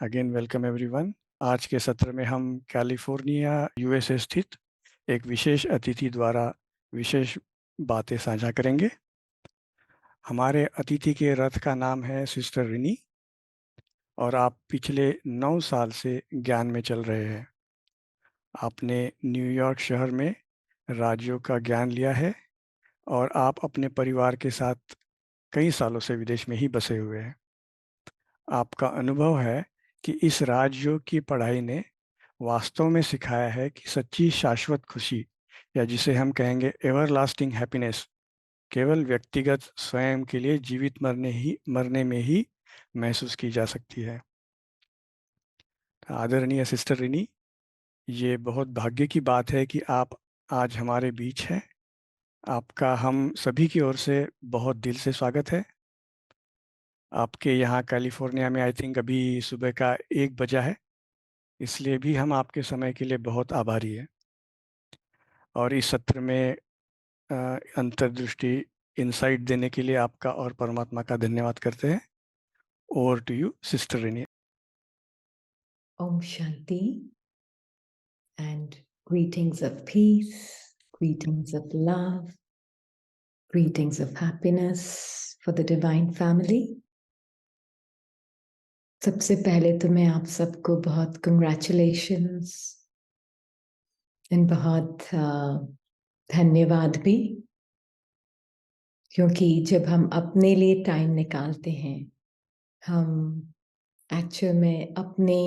Again welcome everyone. आज के सत्र में हम कैलिफोर्निया यूएसए स्थित एक विशेष अतिथि द्वारा विशेष बातें साझा करेंगे। हमारे अतिथि के रथ का नाम है सिस्टर रिनी और आप पिछले 9 साल से ज्ञान में चल रहे हैं। आपने न्यूयॉर्क शहर में राज्यों का ज्ञान लिया है और आप अपने परिवार के साथ कई सालों से विदेश में ही बसे हुए हैं। आपका अनुभव है कि इस राजयोग की पढ़ाई ने वास्तव में सिखाया है कि सच्ची शाश्वत खुशी या जिसे हम कहेंगे एवरलास्टिंग हैप्पीनेस केवल व्यक्तिगत स्वयं के लिए जीवित मरने में ही महसूस की जा सकती है। आदरणीय सिस्टर रिनी, ये बहुत भाग्य की बात है कि आप आज हमारे बीच हैं। आपका हम सभी की ओर से बहुत दिल से स्वागत है। आपके यहाँ कैलिफोर्निया में आई थिंक अभी सुबह का 1 बजा है, इसलिए भी हम आपके समय के लिए बहुत आभारी हैं। और इस सत्र में अंतर्दृष्टि इंसाइट देने के लिए आपका और परमात्मा का धन्यवाद करते हैं। Over to you sister Rini. Om Shanti and greetings of peace, greetings of love, greetings of happiness for the Divine Family. सबसे पहले तो मैं आप सबको बहुत congratulations and बहुत धन्यवाद भी, क्योंकि जब हम अपने लिए टाइम निकालते हैं, हम एक्चुअल में अपने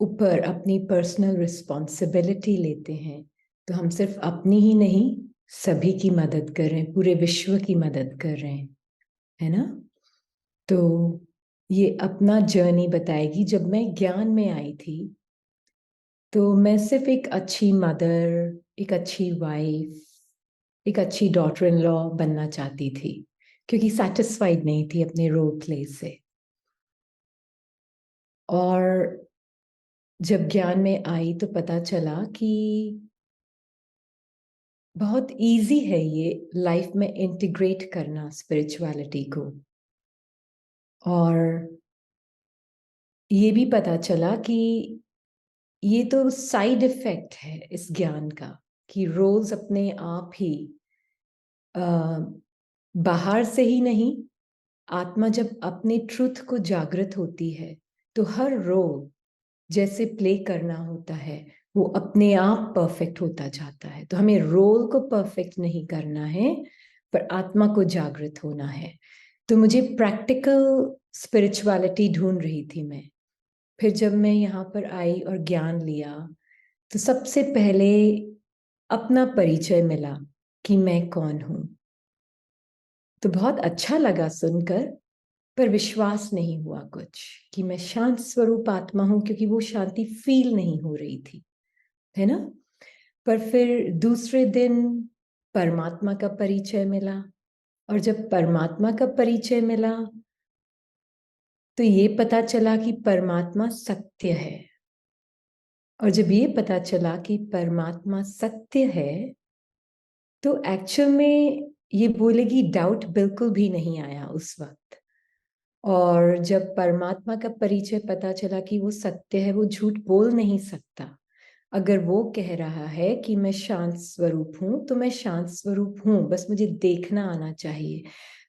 ऊपर अपनी पर्सनल रिस्पॉन्सिबिलिटी लेते हैं, तो हम सिर्फ अपनी ही नहीं सभी की मदद कर रहे हैं, पूरे विश्व की मदद कर रहे हैं, है ना। तो ये अपना जर्नी बताएगी। जब मैं ज्ञान में आई थी तो मैं सिर्फ एक अच्छी मदर, एक अच्छी वाइफ, एक अच्छी डॉटर इन लॉ बनना चाहती थी, क्योंकि सेटिस्फाइड नहीं थी अपने रोल प्ले से। और जब ज्ञान में आई तो पता चला कि बहुत इजी है ये लाइफ में इंटीग्रेट करना स्पिरिचुअलिटी को। और ये भी पता चला कि ये तो साइड इफेक्ट है इस ज्ञान का, कि रोल्स अपने आप ही बाहर से ही नहीं, आत्मा जब अपने ट्रुथ को जागृत होती है तो हर रोल जैसे प्ले करना होता है वो अपने आप परफेक्ट होता जाता है। तो हमें रोल को परफेक्ट नहीं करना है, पर आत्मा को जागृत होना है। तो मुझे प्रैक्टिकल स्पिरिचुअलिटी ढूंढ रही थी मैं। फिर जब मैं यहाँ पर आई और ज्ञान लिया तो सबसे पहले अपना परिचय मिला कि मैं कौन हूं। तो बहुत अच्छा लगा सुनकर, पर विश्वास नहीं हुआ कुछ कि मैं शांत स्वरूप आत्मा हूं, क्योंकि वो शांति फील नहीं हो रही थी, है ना। पर फिर दूसरे दिन परमात्मा का परिचय मिला, और जब परमात्मा का परिचय मिला तो ये पता चला कि परमात्मा सत्य है। और जब ये पता चला कि परमात्मा सत्य है तो एक्चुअल में ये बोलेगी डाउट बिल्कुल भी नहीं आया उस वक्त। और जब परमात्मा का परिचय पता चला कि वो सत्य है, वो झूठ बोल नहीं सकता। अगर वो कह रहा है कि मैं शांत स्वरूप हूं तो मैं शांत स्वरूप हूं, बस मुझे देखना आना चाहिए।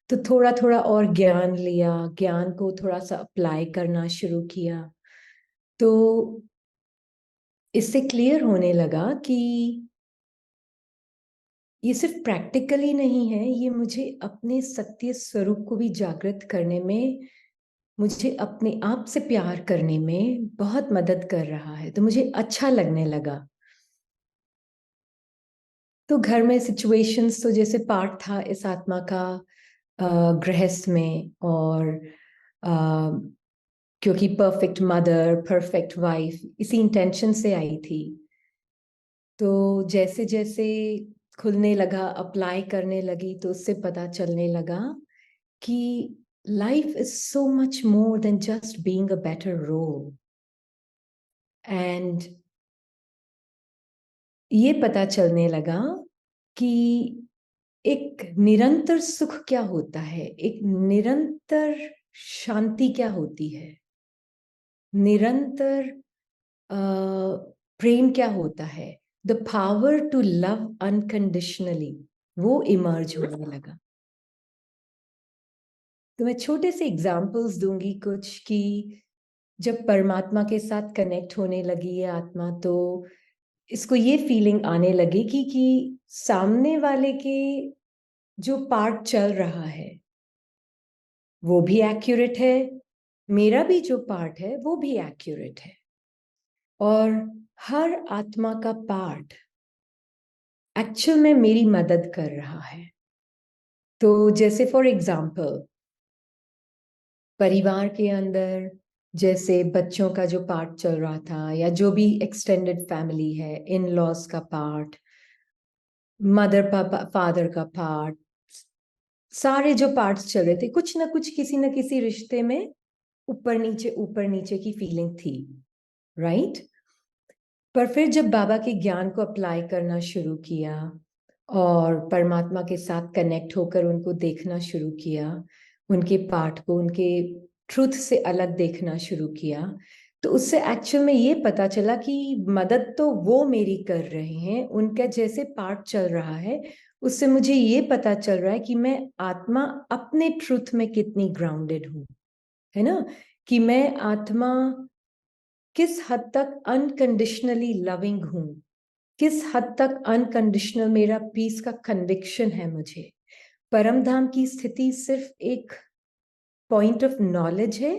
तो थोड़ा थोड़ा और ज्ञान लिया, ज्ञान को थोड़ा सा अप्लाई करना शुरू किया, तो इससे क्लियर होने लगा कि ये सिर्फ प्रैक्टिकली नहीं है, ये मुझे अपने सत्य स्वरूप को भी जागृत करने में, मुझे अपने आप से प्यार करने में बहुत मदद कर रहा है। तो मुझे अच्छा लगने लगा। तो घर में सिचुएशंस तो जैसे पार्ट था इस आत्मा का गृहस्थ में, और क्योंकि परफेक्ट मदर, परफेक्ट वाइफ इसी इंटेंशन से आई थी। तो जैसे जैसे खुलने लगा, अप्लाई करने लगी, तो उससे पता चलने लगा कि life is so much more than just being a better role. And ये पता चलने लगा कि एक निरंतर सुख क्या होता है, एक निरंतर शांति क्या होती है। निरंतर प्रेम क्या होता है, the power to love unconditionally, वो इमर्ज होने लगा। तो मैं छोटे से एग्जाम्पल्स दूंगी कुछ कि जब परमात्मा के साथ कनेक्ट होने लगी है आत्मा, तो इसको ये फीलिंग आने लगी कि सामने वाले के जो पार्ट चल रहा है वो भी एक्यूरेट है, मेरा भी जो पार्ट है वो भी एक्यूरेट है, और हर आत्मा का पार्ट एक्चुअल में मेरी मदद कर रहा है। तो जैसे फॉर एग्जाम्पल परिवार के अंदर जैसे बच्चों का जो पार्ट चल रहा था, या जो भी एक्सटेंडेड फैमिली है, इन लॉज का पार्ट, मदर पापा फादर का पार्ट, सारे जो पार्ट्स चल रहे थे, कुछ ना कुछ किसी ना किसी रिश्ते में ऊपर नीचे की फीलिंग थी, राइट? पर फिर जब बाबा के ज्ञान को अप्लाई करना शुरू किया और परमात्मा के साथ कनेक्ट होकर उनको देखना शुरू किया, उनके पार्ट को उनके ट्रुथ से अलग देखना शुरू किया, तो उससे एक्चुअल में ये पता चला कि मदद तो वो मेरी कर रहे हैं, उनका जैसे पार्ट चल रहा है उससे मुझे ये पता चल रहा है कि मैं आत्मा अपने ट्रुथ में कितनी ग्राउंडेड हूँ, है ना? कि मैं आत्मा किस हद तक अनकंडीशनली लविंग हूँ, किस हद तक अनकंडीशनल मेरा पीस का कन्विक्शन है। मुझे परम धाम की स्थिति सिर्फ एक पॉइंट ऑफ नॉलेज है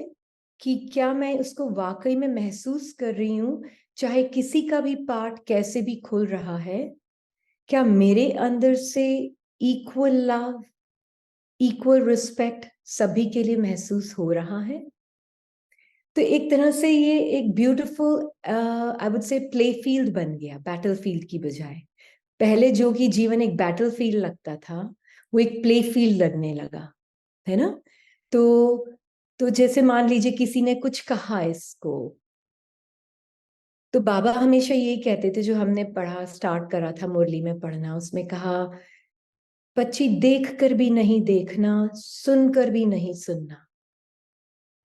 कि क्या मैं उसको वाकई में महसूस कर रही हूँ, चाहे किसी का भी पार्ट कैसे भी खुल रहा है, क्या मेरे अंदर से इक्वल लव, इक्वल रिस्पेक्ट सभी के लिए महसूस हो रहा है? तो एक तरह से ये एक beautiful I would say play field बन गया, बैटल फील्ड की बजाय। पहले जो कि जीवन एक बैटल फील्ड लगता था, वो एक प्ले फील्ड लगने लगा, है ना? तो जैसे मान लीजिए किसी ने कुछ कहा इसको, तो बाबा हमेशा यही कहते थे, जो हमने पढ़ा स्टार्ट करा था मुरली में पढ़ना, उसमें कहा, बच्ची देख कर भी नहीं देखना, सुन कर भी नहीं सुनना।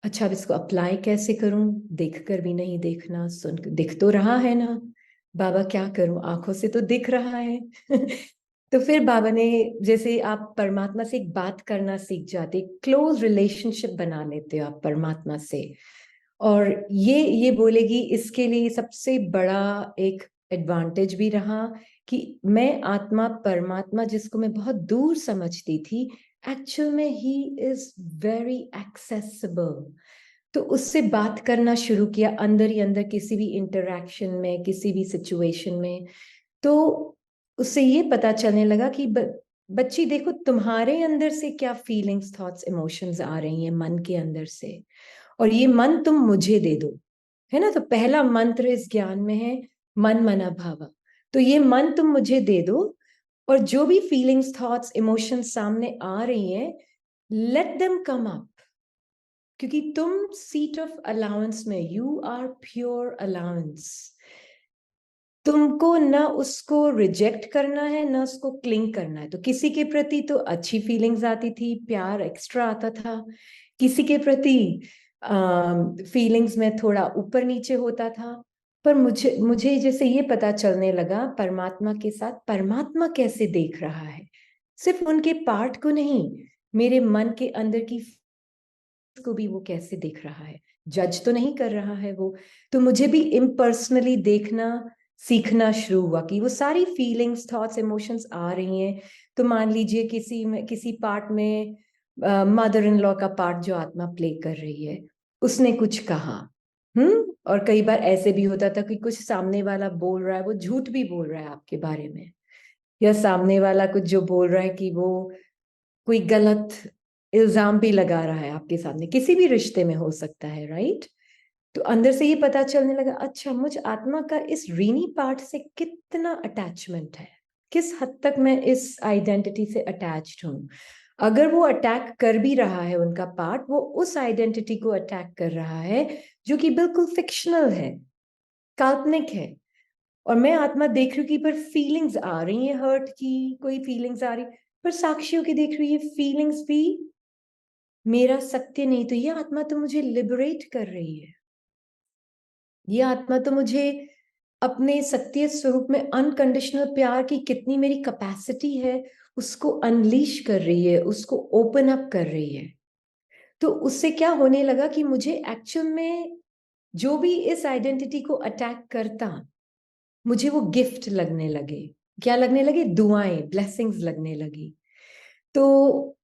अच्छा, अब इसको अप्लाई कैसे करूं? देख कर भी नहीं देखना, सुन दिख तो रहा है ना, बाबा क्या करूं, आंखों से तो दिख रहा है। तो फिर बाबा ने, जैसे आप परमात्मा से एक बात करना सीख जाते, क्लोज रिलेशनशिप बना लेते हो आप परमात्मा से, और ये बोलेगी इसके लिए सबसे बड़ा एक एडवांटेज भी रहा कि मैं आत्मा परमात्मा जिसको मैं बहुत दूर समझती थी, एक्चुअल में ही इज वेरी एक्सेसिबल। तो उससे बात करना शुरू किया अंदर ही अंदर, किसी भी इंटरेक्शन में, किसी भी सिचुएशन में। तो उससे ये पता चलने लगा कि बच्ची देखो, तुम्हारे अंदर से क्या फीलिंग्स, थॉट्स, इमोशंस आ रही हैं मन के अंदर से, और ये मन तुम मुझे दे दो, है ना? तो पहला मंत्र इस ज्ञान में है, मन मना भावा। तो ये मन तुम मुझे दे दो, और जो भी फीलिंग्स, थॉट्स, इमोशंस सामने आ रही हैं, लेट देम कम अप, क्योंकि तुम सीट ऑफ अलाउंस में, यू आर प्योर अलाउंस। तुमको ना उसको रिजेक्ट करना है, ना उसको क्लिंग करना है। तो किसी के प्रति तो अच्छी फीलिंग्स आती थी, प्यार एक्स्ट्रा आता था, किसी के प्रति फीलिंग्स में थोड़ा ऊपर नीचे होता था। पर मुझे मुझे जैसे ये पता चलने लगा परमात्मा के साथ, परमात्मा कैसे देख रहा है, सिर्फ उनके पार्ट को नहीं, मेरे मन के अंदर की को भी वो कैसे देख रहा है, जज तो नहीं कर रहा है वो। तो मुझे भी इम्पर्सनली देखना सीखना शुरू हुआ कि वो सारी फीलिंग्स, थॉट्स, इमोशंस आ रही हैं। तो मान लीजिए किसी पार्ट में मदर इन लॉ का पार्ट जो आत्मा प्ले कर रही है, उसने कुछ कहा, और कई बार ऐसे भी होता था कि कुछ सामने वाला बोल रहा है, वो झूठ भी बोल रहा है आपके बारे में, या सामने वाला कुछ जो बोल रहा है कि वो कोई गलत इल्जाम भी लगा रहा है आपके सामने, किसी भी रिश्ते में हो सकता है, राइट? तो अंदर से ये पता चलने लगा, अच्छा मुझ आत्मा का इस रीनी पार्ट से कितना अटैचमेंट है, किस हद तक मैं इस आइडेंटिटी से अटैच्ड हूँ। अगर वो अटैक कर भी रहा है उनका पार्ट, वो उस आइडेंटिटी को अटैक कर रहा है जो कि बिल्कुल फिक्शनल है, काल्पनिक है। और मैं आत्मा देख रही हूँ कि पर फीलिंग्स आ रही हैं, हर्ट की कोई फीलिंग्स आ रही, पर साक्षियों की देख रही है फीलिंग्स भी मेरा सत्य नहीं, तो ये आत्मा तो मुझे लिबरेट कर रही है। ये आत्मा तो मुझे अपने सत्य स्वरूप में अनकंडीशनल प्यार की कितनी मेरी कैपेसिटी है उसको अनलीश कर रही है, उसको ओपन अप कर रही है। तो उससे क्या होने लगा कि मुझे एक्चुअल में जो भी इस आइडेंटिटी को अटैक करता, मुझे वो गिफ्ट लगने लगे। क्या लगने लगे? दुआएं, ब्लेसिंग्स लगने लगी। तो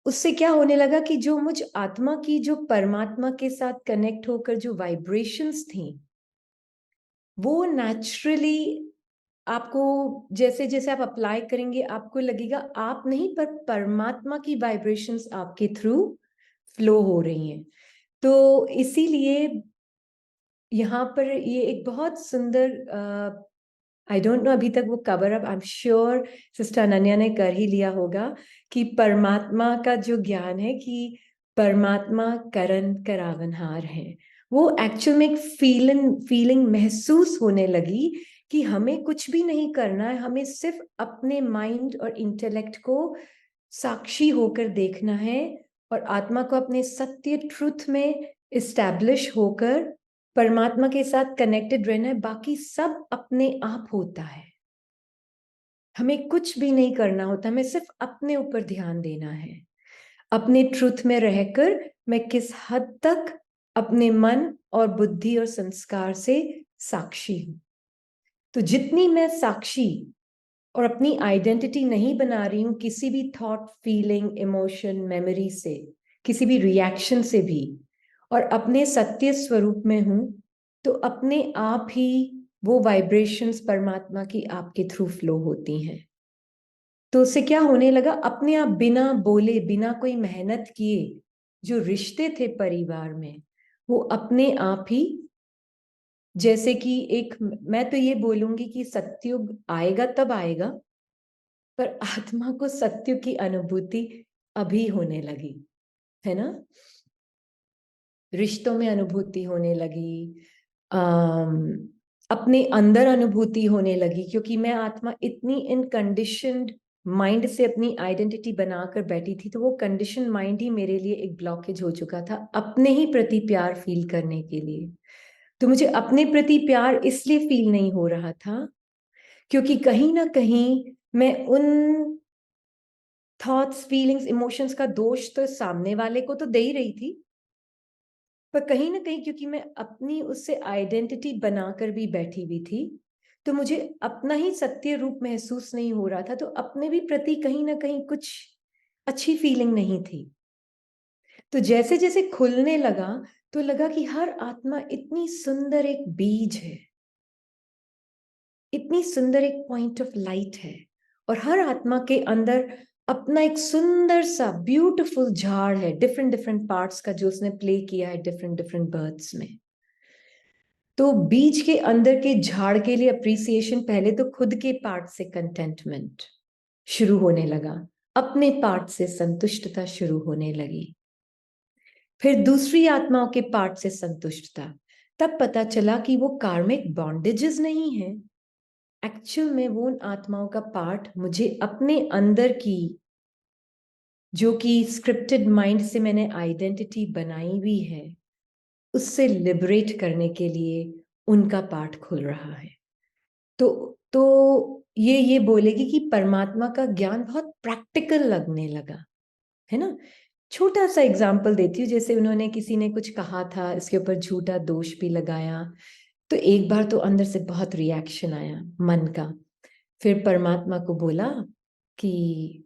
उससे क्या होने लगा कि जो मुझ आत्मा की, जो परमात्मा के साथ कनेक्ट होकर जो वाइब्रेशंस थी, वो नेचुरली आपको, जैसे जैसे आप अप्लाई करेंगे आपको लगेगा आप नहीं, पर परमात्मा की वाइब्रेशंस आपके थ्रू फ्लो हो रही हैं। तो इसीलिए यहाँ पर ये एक बहुत सुंदर, आई डोंट नो अभी तक वो cover up, I am sure sister Ananya ने कर ही लिया होगा, कि परमात्मा का जो ज्ञान है कि परमात्मा करण करावनहार है, वो एक्चुअल में एक फीलिंग महसूस होने लगी कि हमें कुछ भी नहीं करना है, हमें सिर्फ अपने माइंड और इंटेलेक्ट को साक्षी होकर देखना है और आत्मा को अपने सत्य ट्रुथ में इस्टेब्लिश होकर परमात्मा के साथ कनेक्टेड रहना है। बाकी सब अपने आप होता है, हमें कुछ भी नहीं करना होता, हमें सिर्फ अपने ऊपर ध्यान देना है, अपने ट्रुथ में रहकर मैं किस हद तक अपने मन और बुद्धि और संस्कार से साक्षी हूं। तो जितनी मैं साक्षी और अपनी आइडेंटिटी नहीं बना रही हूं किसी भी थॉट, फीलिंग, इमोशन, मेमोरी से, किसी भी रिएक्शन से भी, और अपने सत्य स्वरूप में हूं, तो अपने आप ही वो वाइब्रेशंस परमात्मा की आपके थ्रू फ्लो होती हैं। तो उससे क्या होने लगा, अपने आप बिना बोले, बिना कोई मेहनत किए, जो रिश्ते थे परिवार में, वो अपने आप ही, जैसे कि एक, मैं तो ये बोलूंगी कि सत्युग आएगा तब आएगा, पर आत्मा को सत्य की अनुभूति अभी होने लगी है ना। रिश्तों में अनुभूति होने लगी, अपने अंदर अनुभूति होने लगी, क्योंकि मैं आत्मा इतनी इन कंडीशनड माइंड से अपनी आइडेंटिटी बनाकर बैठी थी, तो वो कंडीशन माइंड ही मेरे लिए एक ब्लॉकेज हो चुका था अपने ही प्रति प्यार फील करने के लिए। तो मुझे अपने प्रति प्यार इसलिए फील नहीं हो रहा था क्योंकि कहीं ना कहीं मैं उन थॉट्स, फीलिंग्स, इमोशंस का दोष तो सामने वाले को तो दे ही रही थी, पर कहीं ना कहीं क्योंकि मैं अपनी उससे आइडेंटिटी बनाकर भी बैठी हुई थी, तो मुझे अपना ही सत्य रूप महसूस नहीं हो रहा था, तो अपने भी प्रति कहीं ना कहीं कुछ अच्छी फीलिंग नहीं थी। तो जैसे जैसे खुलने लगा तो लगा कि हर आत्मा इतनी सुंदर एक बीज है, इतनी सुंदर एक पॉइंट ऑफ लाइट है, और हर आत्मा के अंदर अपना एक सुंदर सा ब्यूटीफुल झाड़ है, डिफरेंट डिफरेंट पार्ट्स का जो उसने प्ले किया है डिफरेंट डिफरेंट बर्थ्स में। तो बीज के अंदर के झाड़ के लिए अप्रिसिएशन, पहले तो खुद के पार्ट से कंटेंटमेंट शुरू होने लगा, अपने पार्ट से संतुष्टता शुरू होने लगी, फिर दूसरी आत्माओं के पार्ट से संतुष्टता। तब पता चला कि वो कार्मिक बॉन्डेजेस नहीं है, एक्चुअल में वो उन आत्माओं का पार्ट मुझे अपने अंदर की, जो कि स्क्रिप्टेड माइंड से मैंने आइडेंटिटी बनाई हुई है, उससे लिबरेट करने के लिए उनका पार्ट खुल रहा है। तो ये बोलेगी कि परमात्मा का ज्ञान बहुत प्रैक्टिकल लगने लगा, है ना। छोटा सा एग्जाम्पल देती हूँ, जैसे उन्होंने, किसी ने कुछ कहा था, इसके ऊपर झूठा दोष भी लगाया, तो एक बार तो अंदर से बहुत रिएक्शन आया मन का। फिर परमात्मा को बोला कि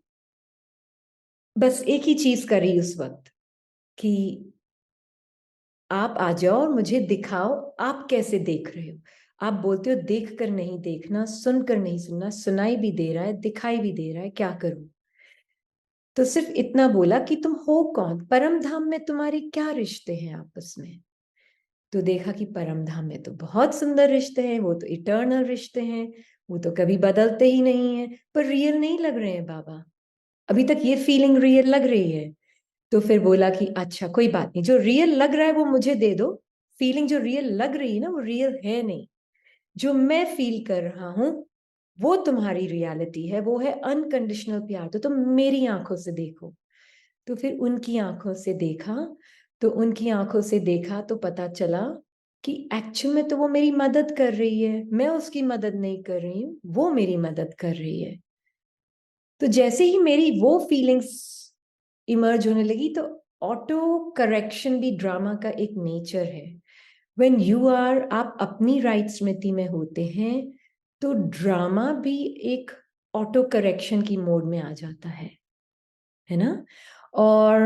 बस एक ही चीज करी उस वक्त, कि आप आ जाओ और मुझे दिखाओ आप कैसे देख रहे हो। आप बोलते हो देख कर नहीं देखना, सुनकर नहीं सुनना, सुनाई भी दे रहा है, दिखाई भी दे रहा है, क्या करूं। तो सिर्फ इतना बोला कि तुम हो कौन, परम धाम में तुम्हारे क्या रिश्ते हैं आपस में। तो देखा कि परम धाम में तो बहुत सुंदर रिश्ते हैं, वो तो इटर्नल रिश्ते हैं, वो तो कभी बदलते ही नहीं है, पर रियल नहीं लग रहे हैं बाबा, अभी तक ये फीलिंग रियल लग रही है। तो फिर बोला कि अच्छा कोई बात नहीं, जो रियल लग रहा है वो मुझे दे दो, फीलिंग जो रियल लग रही है ना वो रियल है नहीं, जो मैं फील कर रहा हूं वो तुम्हारी रियलिटी है, वो है अनकंडीशनल प्यार, तो तुम मेरी आंखों से देखो। तो फिर उनकी आंखों से देखा, तो उनकी आंखों से देखा तो पता चला कि एक्चुअल में तो वो मेरी मदद कर रही है, मैं उसकी मदद नहीं कर रही हूँ, वो मेरी मदद कर रही है। तो जैसे ही मेरी वो फीलिंग्स इमर्ज होने लगी, तो ऑटो करेक्शन भी ड्रामा का एक नेचर है। व्हेन यू आर, आप अपनी राइट स्मृति में होते हैं, तो ड्रामा भी एक ऑटो करेक्शन की मोड में आ जाता है ना। और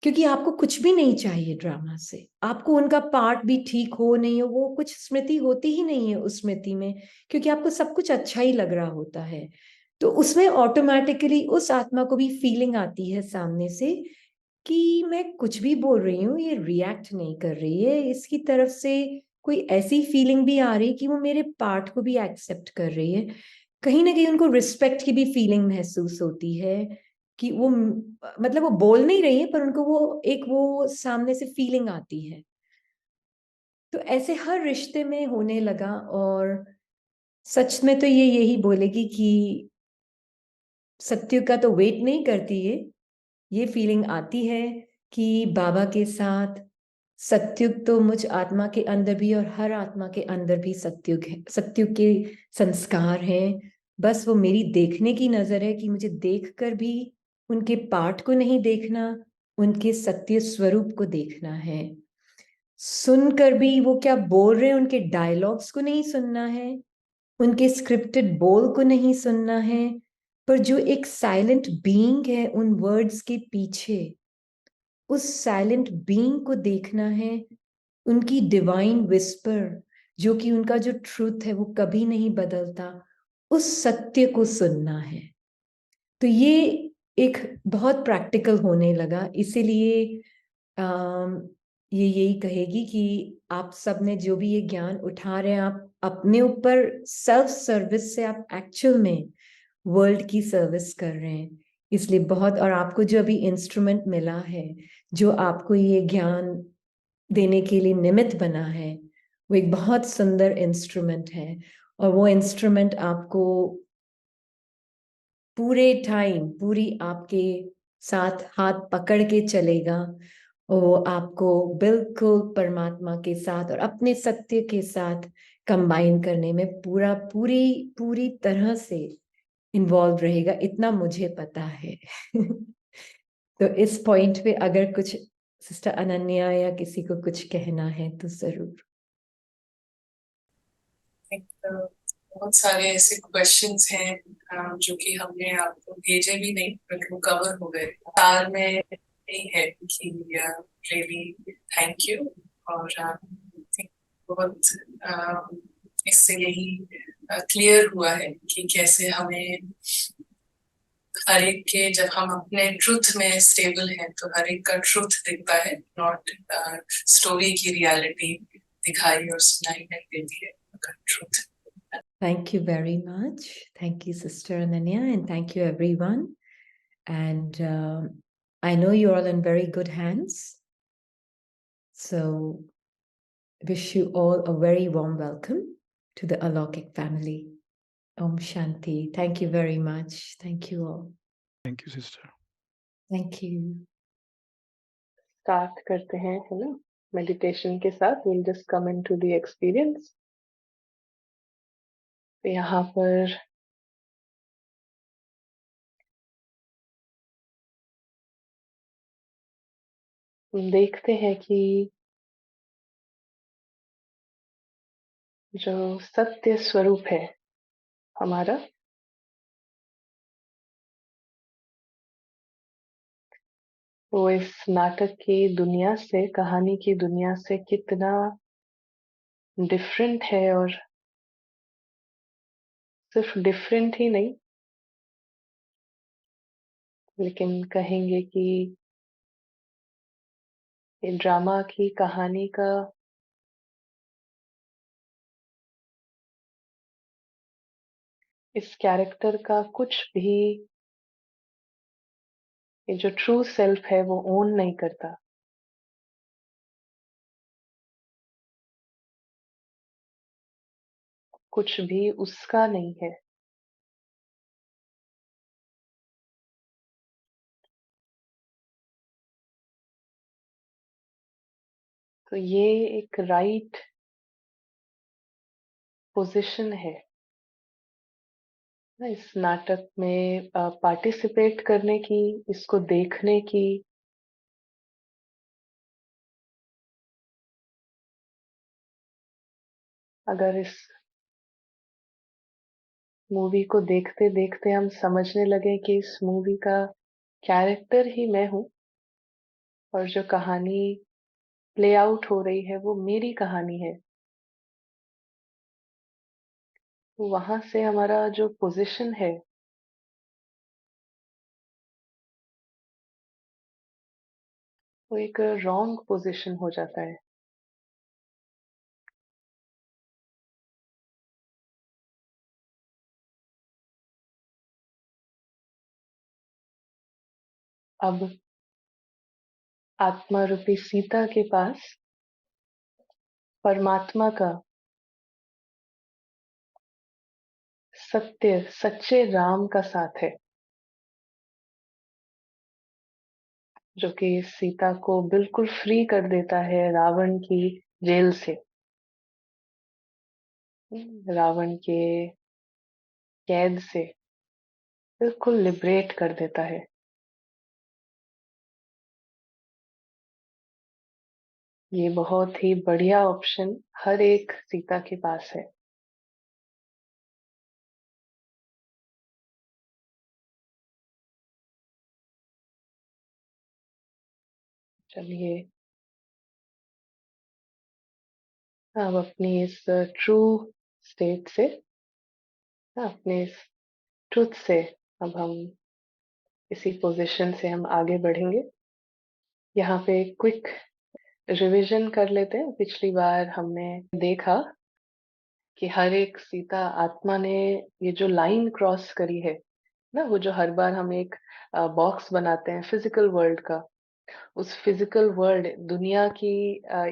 क्योंकि आपको कुछ भी नहीं चाहिए ड्रामा से, आपको उनका पार्ट भी ठीक हो नहीं हो, वो कुछ स्मृति होती ही नहीं है उस स्मृति में, क्योंकि आपको सब कुछ अच्छा ही लग रहा होता है। तो उसमें ऑटोमेटिकली उस आत्मा को भी फीलिंग आती है सामने से कि मैं कुछ भी बोल रही हूँ, ये रिएक्ट नहीं कर रही है, इसकी तरफ से कोई ऐसी फीलिंग भी आ रही कि वो मेरे पार्ट को भी एक्सेप्ट कर रही है। कहीं ना कहीं उनको रिस्पेक्ट की भी फीलिंग महसूस होती है कि वो मतलब वो बोल नहीं रही है, पर उनको वो सामने से फीलिंग आती है। तो ऐसे हर रिश्ते में होने लगा। और सच में तो ये यही बोलेगी कि सत्य का तो वेट नहीं करती ये फीलिंग आती है कि बाबा के साथ सत्युग तो मुझ आत्मा के अंदर भी और हर आत्मा के अंदर भी सत्युग है, सत्युग के संस्कार हैं। बस वो मेरी देखने की नजर है कि मुझे देखकर भी उनके पाठ को नहीं देखना, उनके सत्य स्वरूप को देखना है। सुनकर भी वो क्या बोल रहे हैं, उनके डायलॉग्स को नहीं सुनना है, उनके स्क्रिप्टेड बोल को नहीं सुनना है, पर जो एक साइलेंट बीइंग है उन वर्ड्स के पीछे, उस साइलेंट बीइंग को देखना है। उनकी डिवाइन विस्पर, जो कि उनका जो ट्रूथ है वो कभी नहीं बदलता, उस सत्य को सुनना है। तो ये एक बहुत प्रैक्टिकल होने लगा। इसीलिए ये यही कहेगी कि आप सब ने जो भी ये ज्ञान उठा रहे हैं, आप अपने ऊपर सेल्फ सर्विस से आप एक्चुअल में वर्ल्ड की सर्विस कर रहे हैं। इसलिए बहुत, और आपको जो अभी इंस्ट्रूमेंट मिला है, जो आपको ये ज्ञान देने के लिए निमित्त बना है, वो एक बहुत सुंदर इंस्ट्रूमेंट है। और वो इंस्ट्रूमेंट आपको पूरे टाइम, पूरी आपके साथ हाथ पकड़ के चलेगा। वो आपको बिल्कुल परमात्मा के साथ और अपने सत्य के साथ कंबाइन करने में पूरी पूरी तरह से इन्वॉल्व रहेगा, इतना मुझे पता है। तो इस पॉइंट पे अगर कुछ सिस्टर अनन्या या किसी को कुछ कहना है तो जरूर। बहुत सारे ऐसे क्वेश्चंस हैं जो कि हमने आपको भेजे भी नहीं, बट वो कवर हो गए साल में। यही है कि रियली थैंक यू। और बहुत इससे यही क्लियर हुआ है कि कैसे हमें हर एक के, जब हम अपने ट्रुथ में स्टेबल हैं तो हर एक का ट्रुथ दिखता है, नॉट स्टोरी की रियलिटी दिखाई और सुनाई नहीं देती है, truth. Thank you very much. Thank you, Sister Ananya, and thank you, everyone. And I know you're all in very good hands. So, wish you all a very warm welcome to the Alokik family. Om Shanti. Thank you very much. Thank you all. Thank you, sister. Thank you. Start करते हैं, है ना, meditation के साथ। Will just come into the experience. यहाँ पर देखते हैं कि जो सत्य स्वरूप है हमारा, वो इस नाटक की दुनिया से, कहानी की दुनिया से कितना डिफरेंट है। और सिर्फ डिफरेंट ही नहीं, लेकिन कहेंगे कि ये ड्रामा की कहानी का इस कैरेक्टर का कुछ भी, ये जो ट्रू सेल्फ है वो ओन नहीं करता। कुछ भी उसका नहीं है। तो ये एक राइट पोजीशन है ना इस नाटक में पार्टिसिपेट करने की, इसको देखने की, अगर इस मूवी को देखते देखते हम समझने लगे कि इस मूवी का कैरेक्टर ही मैं हूँ और जो कहानी प्ले आउट हो रही है वो मेरी कहानी है, तो वहां से हमारा जो पोजीशन है वो एक रॉन्ग पोजीशन हो जाता है। अब आत्मा रूपी सीता के पास परमात्मा का सत्य सच्चे राम का साथ है, जो कि सीता को बिल्कुल फ्री कर देता है रावण की जेल से, रावण के कैद से बिल्कुल लिबरेट कर देता है। ये बहुत ही बढ़िया ऑप्शन हर एक सीता के पास है। चलिए अब अपनी इस ट्रू स्टेट से, अपने इस ट्रुथ से अब हम इसी पोजीशन से हम आगे बढ़ेंगे। यहाँ पे क्विक रिवीजन कर लेते हैं। पिछली बार हमने देखा कि हर एक सीता आत्मा ने ये जो लाइन क्रॉस करी है ना, वो जो हर बार हम एक बॉक्स बनाते हैं फिजिकल वर्ल्ड का, उस फिजिकल वर्ल्ड दुनिया की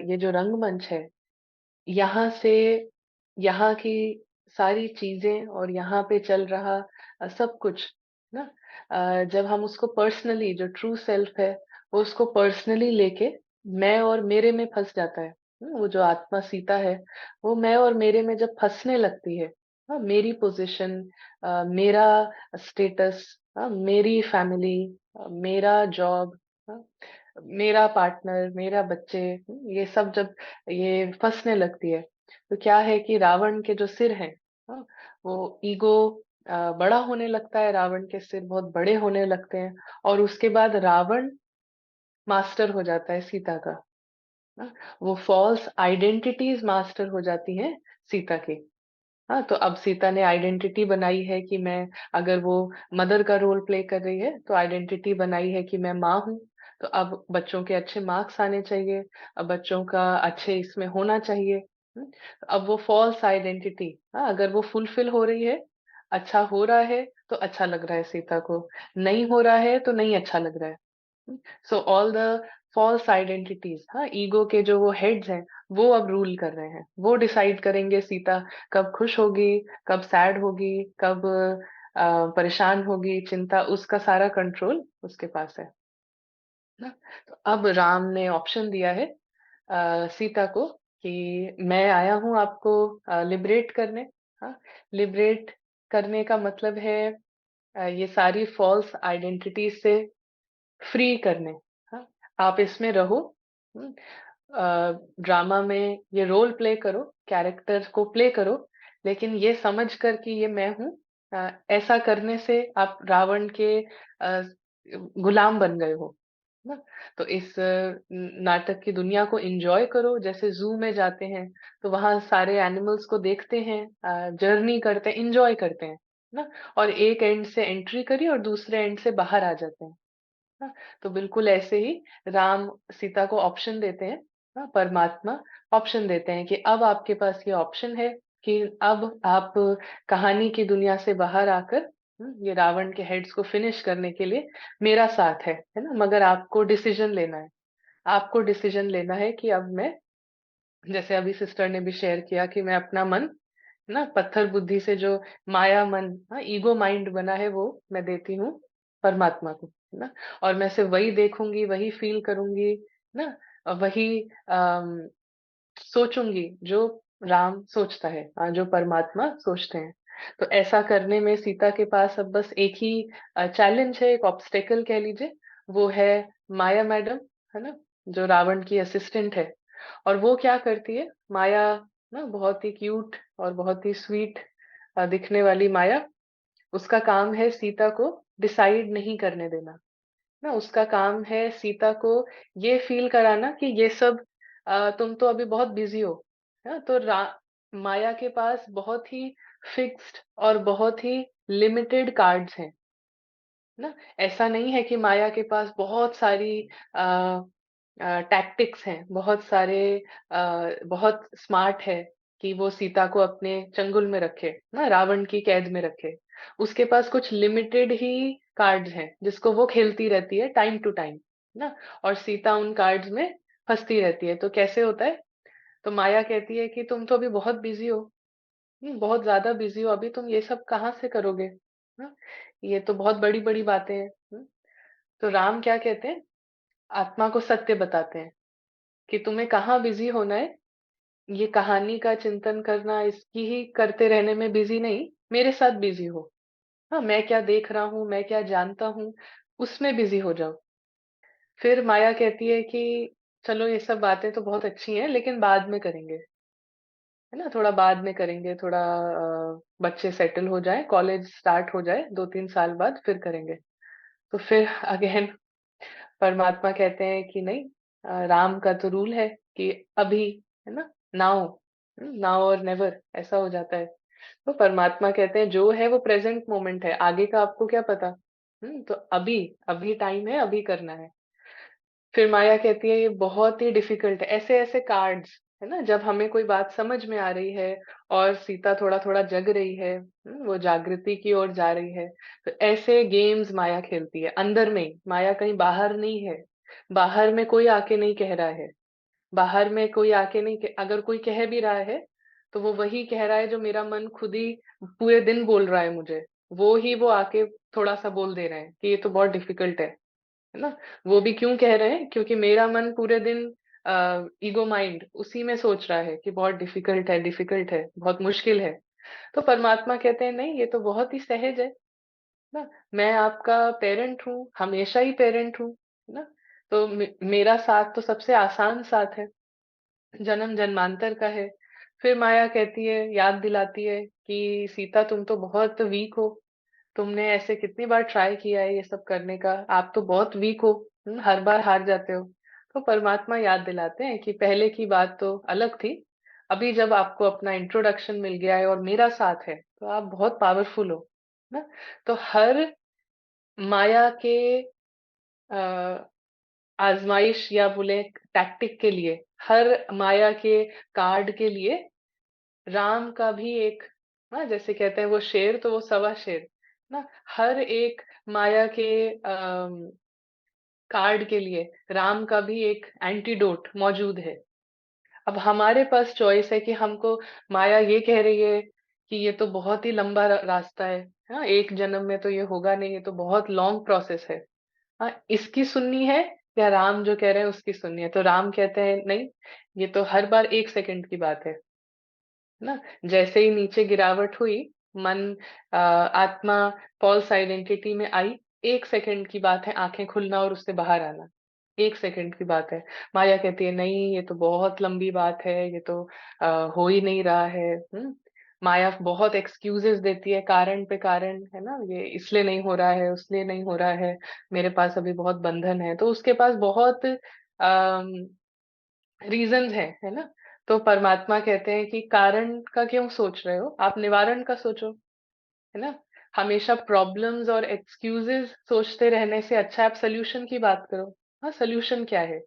ये जो रंगमंच है, यहाँ से यहाँ की सारी चीजें और यहाँ पे चल रहा सब कुछ ना, जब हम उसको पर्सनली, जो ट्रू सेल्फ है वो उसको पर्सनली लेके मैं और मेरे में फंस जाता है। वो जो आत्मा सीता है वो मैं और मेरे में जब फंसने लगती है, मेरी पोजीशन, मेरा स्टेटस, मेरी फैमिली, मेरा जॉब, मेरा पार्टनर, मेरा बच्चे, ये सब जब ये फंसने लगती है, तो क्या है कि रावण के जो सिर हैं, हाँ, वो ईगो बड़ा होने लगता है, रावण के सिर बहुत बड़े होने लगते हैं और उसके बाद रावण मास्टर हो जाता है सीता का। हाँ, वो फॉल्स आइडेंटिटीज मास्टर हो जाती हैं सीता की। हाँ, तो अब सीता ने आइडेंटिटी बनाई है कि मैं, अगर वो मदर का रोल प्ले कर रही है तो आइडेंटिटी बनाई है कि मैं माँ हूँ, तो अब बच्चों के अच्छे मार्क्स आने चाहिए, अब बच्चों का अच्छे इसमें होना चाहिए। अब वो फॉल्स आइडेंटिटी, हाँ, अगर वो फुलफिल हो रही है, अच्छा हो रहा है तो अच्छा लग रहा है सीता को, नहीं हो रहा है तो नहीं अच्छा लग रहा है। So all the false identities, हाँ, ईगो के जो वो हेड्स हैं वो अब रूल कर रहे हैं, वो डिसाइड करेंगे सीता कब खुश होगी, कब सैड होगी, कब परेशान होगी, चिंता, उसका सारा कंट्रोल उसके पास है ना। तो अब राम ने ऑप्शन दिया है सीता को कि मैं आया हूं आपको लिबरेट करने। हाँ, लिबरेट करने का मतलब है ये सारी फॉल्स आइडेंटिटीज से फ्री करने। हाँ, आप इसमें रहो, ड्रामा में ये रोल प्ले करो, कैरेक्टर को प्ले करो, लेकिन ये समझ कर कि ये मैं हूँ। ऐसा करने से आप रावण के गुलाम बन गए हो ना। तो इस नाटक की दुनिया को एंजॉय करो, जैसे जू में जाते हैं तो वहां सारे एनिमल्स को देखते हैं, जर्नी करते हैं, एंजॉय करते हैं ना, और एक एंड से एंट्री करी और दूसरे एंड से बाहर आ जाते हैं। हाँ, तो बिल्कुल ऐसे ही राम सीता को ऑप्शन देते हैं, हाँ, परमात्मा ऑप्शन देते हैं कि अब आपके पास ये ऑप्शन है कि अब आप कहानी की दुनिया से बाहर आकर ये रावण के हेड्स को फिनिश करने के लिए मेरा साथ है ना, मगर आपको डिसीजन लेना है। आपको डिसीजन लेना है कि अब मैं, जैसे अभी सिस्टर ने भी शेयर किया कि मैं अपना मन ना, पत्थर बुद्धि से जो माया मन, हाँ, ईगो माइंड बना है, वो मैं देती हूँ परमात्मा को ना, और मैं सिर्फ वही देखूंगी, वही फील करूंगी ना, और वही सोचूंगी जो राम सोचता है, जो परमात्मा सोचते हैं। तो ऐसा करने में सीता के पास अब बस एक ही चैलेंज है, एक ऑब्स्टेकल कह लीजिए, वो है माया मैडम, है ना, जो रावण की असिस्टेंट है। और वो क्या करती है, माया ना बहुत ही क्यूट और बहुत ही स्वीट दिखने वाली माया, उसका काम है सीता को डिसाइड नहीं करने देना। ना उसका काम है सीता को ये फील कराना कि ये सब तुम तो अभी बहुत बिजी हो, है ना? तो माया के पास बहुत ही फिक्स्ड और बहुत ही लिमिटेड कार्ड्स हैं ना। ऐसा नहीं है कि माया के पास बहुत सारी टैक्टिक्स हैं, बहुत सारे बहुत स्मार्ट है कि वो सीता को अपने चंगुल में रखे, ना रावण की कैद में रखे। उसके पास कुछ लिमिटेड ही कार्ड्स हैं जिसको वो खेलती रहती है टाइम टू टाइम ना, और सीता उन कार्ड्स में फंसती रहती है। तो कैसे होता है, तो माया कहती है कि तुम तो अभी बहुत बिजी हो, बहुत ज्यादा बिजी हो, अभी तुम ये सब कहाँ से करोगे, हाँ, ये तो बहुत बड़ी बड़ी बातें हैं। तो राम क्या कहते हैं, आत्मा को सत्य बताते हैं कि तुम्हें कहाँ बिजी होना है, ये कहानी का चिंतन करना, इसकी ही करते रहने में बिजी नहीं, मेरे साथ बिजी हो। हाँ, मैं क्या देख रहा हूँ, मैं क्या जानता हूँ, उसमें बिजी हो जाओ। फिर माया कहती है कि चलो ये सब बातें तो बहुत अच्छी हैं, लेकिन बाद में करेंगे, है ना, थोड़ा बाद में करेंगे, थोड़ा बच्चे सेटल हो जाए, कॉलेज स्टार्ट हो जाए 2-3 साल बाद, फिर करेंगे। तो फिर अगेन परमात्मा कहते हैं कि नहीं, राम का तो रूल है कि अभी, है ना, नाउ, नाउ और नेवर ऐसा हो जाता है। तो परमात्मा कहते हैं जो है वो प्रेजेंट मोमेंट है, आगे का आपको क्या पता। तो अभी, अभी टाइम है, अभी करना है। फिर माया कहती है ये बहुत ही डिफिकल्ट है, ऐसे ऐसे कार्ड्स, है ना, जब हमें कोई बात समझ में आ रही है और सीता थोड़ा थोड़ा जग रही है, वो जागृति की ओर जा रही है, तो ऐसे गेम्स माया खेलती है अंदर में ही। माया कहीं बाहर नहीं है, बाहर में कोई आके नहीं कह रहा है, बाहर में कोई आके नहीं अगर कोई कह भी रहा है तो वो वही कह रहा है जो मेरा मन खुद ही पूरे दिन बोल रहा है मुझे, वो ही वो आके थोड़ा सा बोल दे रहे हैं कि ये तो बहुत डिफिकल्ट है ना। वो भी क्यों कह रहे हैं, क्योंकि मेरा मन पूरे दिन ईगो माइंड उसी में सोच रहा है कि बहुत डिफिकल्ट है, डिफिकल्ट है, बहुत मुश्किल है। तो परमात्मा कहते हैं नहीं, ये तो बहुत ही सहज है ना, मैं आपका पेरेंट हूँ, हमेशा ही पेरेंट हूँ, है ना। तो मेरा साथ तो सबसे आसान साथ है, जन्म जन्मांतर का है। फिर माया कहती है, याद दिलाती है कि सीता तुम तो बहुत वीक हो, तुमने ऐसे कितनी बार ट्राई किया है ये सब करने का, आप तो बहुत वीक हो, हर बार हार जाते हो। तो परमात्मा याद दिलाते हैं कि पहले की बात तो अलग थी, अभी जब आपको अपना इंट्रोडक्शन मिल गया है और मेरा साथ है तो आप बहुत पावरफुल हो ना। तो हर माया के आजमाइश या बोले टैक्टिक के लिए, हर माया के कार्ड के लिए राम का भी एक, ना जैसे कहते हैं वो शेर तो वो सवा शेर ना, हर एक माया के कार्ड के लिए राम का भी एक एंटीडोट मौजूद है। अब हमारे पास चॉइस है कि हमको, माया ये कह रही है कि ये तो बहुत ही लंबा रास्ता है, हाँ, एक जन्म में तो ये होगा नहीं, ये तो बहुत लॉन्ग प्रोसेस है, हाँ, इसकी सुननी है या राम जो कह रहे हैं उसकी सुननी है। तो राम कहते हैं नहीं, ये तो हर बार 1 सेकंड की बात है ना। जैसे ही नीचे गिरावट हुई, मन, आत्मा फॉल्स आइडेंटिटी में आई, 1 सेकंड की बात है आंखें खुलना और उससे बाहर आना, 1 सेकंड की बात है। माया कहती है नहीं, ये तो बहुत लंबी बात है, ये तो हो ही नहीं रहा है। माया बहुत एक्सक्यूजेस देती है, कारण पे कारण, है ना, ये इसलिए नहीं हो रहा है, उसलिए नहीं हो रहा है, मेरे पास अभी बहुत बंधन है, तो उसके पास बहुत रीजंस है ना। तो परमात्मा कहते हैं कि कारण का क्यों सोच रहे हो, आप निवारण का सोचो, है ना। हमेशा प्रॉब्लम्स और एक्सक्यूजेस सोचते रहने से अच्छा आप सोल्यूशन की बात करो। हाँ, सोल्यूशन क्या है।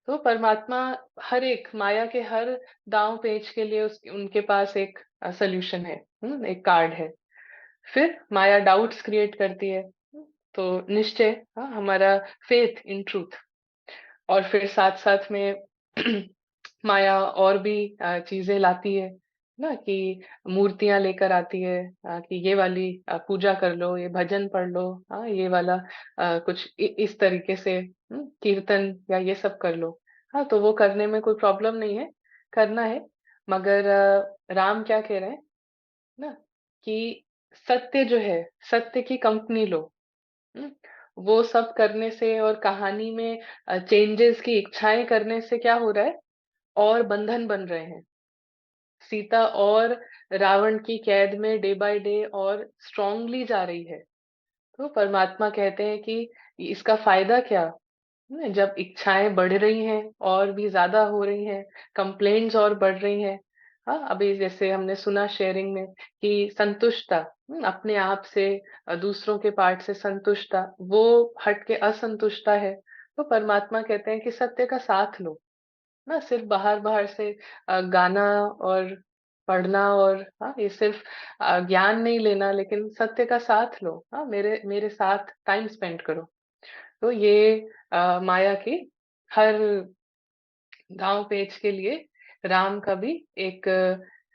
तो परमात्मा हर एक माया के हर दांव पेच के लिए उनके पास एक सोल्यूशन है, एक कार्ड है। फिर माया डाउट्स क्रिएट करती है, तो निश्चय, हाँ, हमारा फेथ इन ट्रूथ। और फिर साथ साथ में माया और भी चीजें लाती है ना, कि मूर्तियां लेकर आती है, कि ये वाली पूजा कर लो, ये भजन पढ़ लो, हाँ, ये वाला कुछ इस तरीके से कीर्तन या ये सब कर लो। हाँ, तो वो करने में कोई प्रॉब्लम नहीं है, करना है। मगर राम क्या कह रहे हैं ना कि सत्य जो है, सत्य की कंपनी लो। हुँ? वो सब करने से और कहानी में चेंजेस की इच्छाएँ करने से क्या हो रहा है और बंधन बन रहे हैं। सीता और रावण की कैद में डे बाय डे और स्ट्रांगली जा रही है। तो परमात्मा कहते हैं कि इसका फ़ायदा क्या? ना जब इच्छाएँ बढ़ रही हैं और भी ज़्यादा हो रही हैं, कंप्लेंट्स और बढ़ रही हैं। हाँ, अभी जैसे हमने सुना शेयरिंग में कि संतुष्टता अपने आप से दूसरों के पार्ट से संतुष्टता, वो हट के असंतुष्टता है। तो परमात्मा कहते हैं कि सत्य का साथ लो, ना सिर्फ़ बाहर-बाहर से गाना और पढ़ना और हाँ, ये सिर्फ़ ज्ञान नहीं लेना लेकिन सत्य का साथ लो। हाँ, मेरे मेरे साथ टाइम स्पेंड करो। तो ये माया की हर दांव पेच के लिए राम का भी एक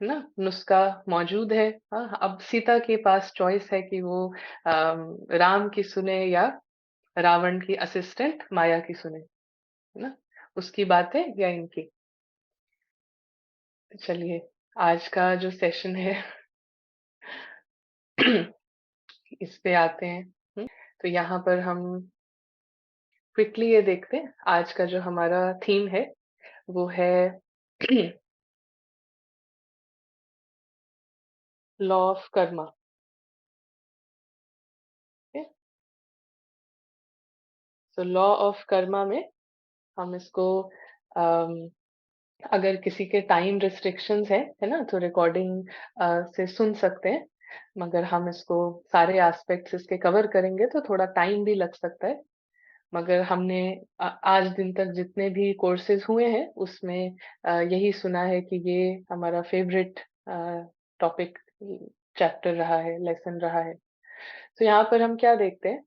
ना नुस्खा मौजूद है। हाँ, अब सीता के पास चॉइस है कि वो राम की सुने या रावण की असिस्टेंट माया की सुने, है ना? उसकी बातें या इनकी। चलिए, आज का जो सेशन है इस पे आते हैं। तो यहाँ पर हम क्विकली ये देखते हैं, आज का जो हमारा थीम है, वो है लॉ ऑफ कर्मा। तो लॉ ऑफ कर्मा में हम इसको अम, अगर किसी के टाइम रिस्ट्रिक्शंस है ना? तो रिकॉर्डिंग से सुन सकते हैं, मगर हम इसको सारे एस्पेक्ट्स इसके कवर करेंगे तो थोड़ा टाइम भी लग सकता है। मगर हमने आज दिन तक जितने भी कोर्सेज़ हुए हैं, उसमें यही सुना है कि ये हमारा फ़ेवरेट टॉपिक चैप्टर रहा है, लेसन रहा है। तो यहाँ पर हम क्या देखते हैं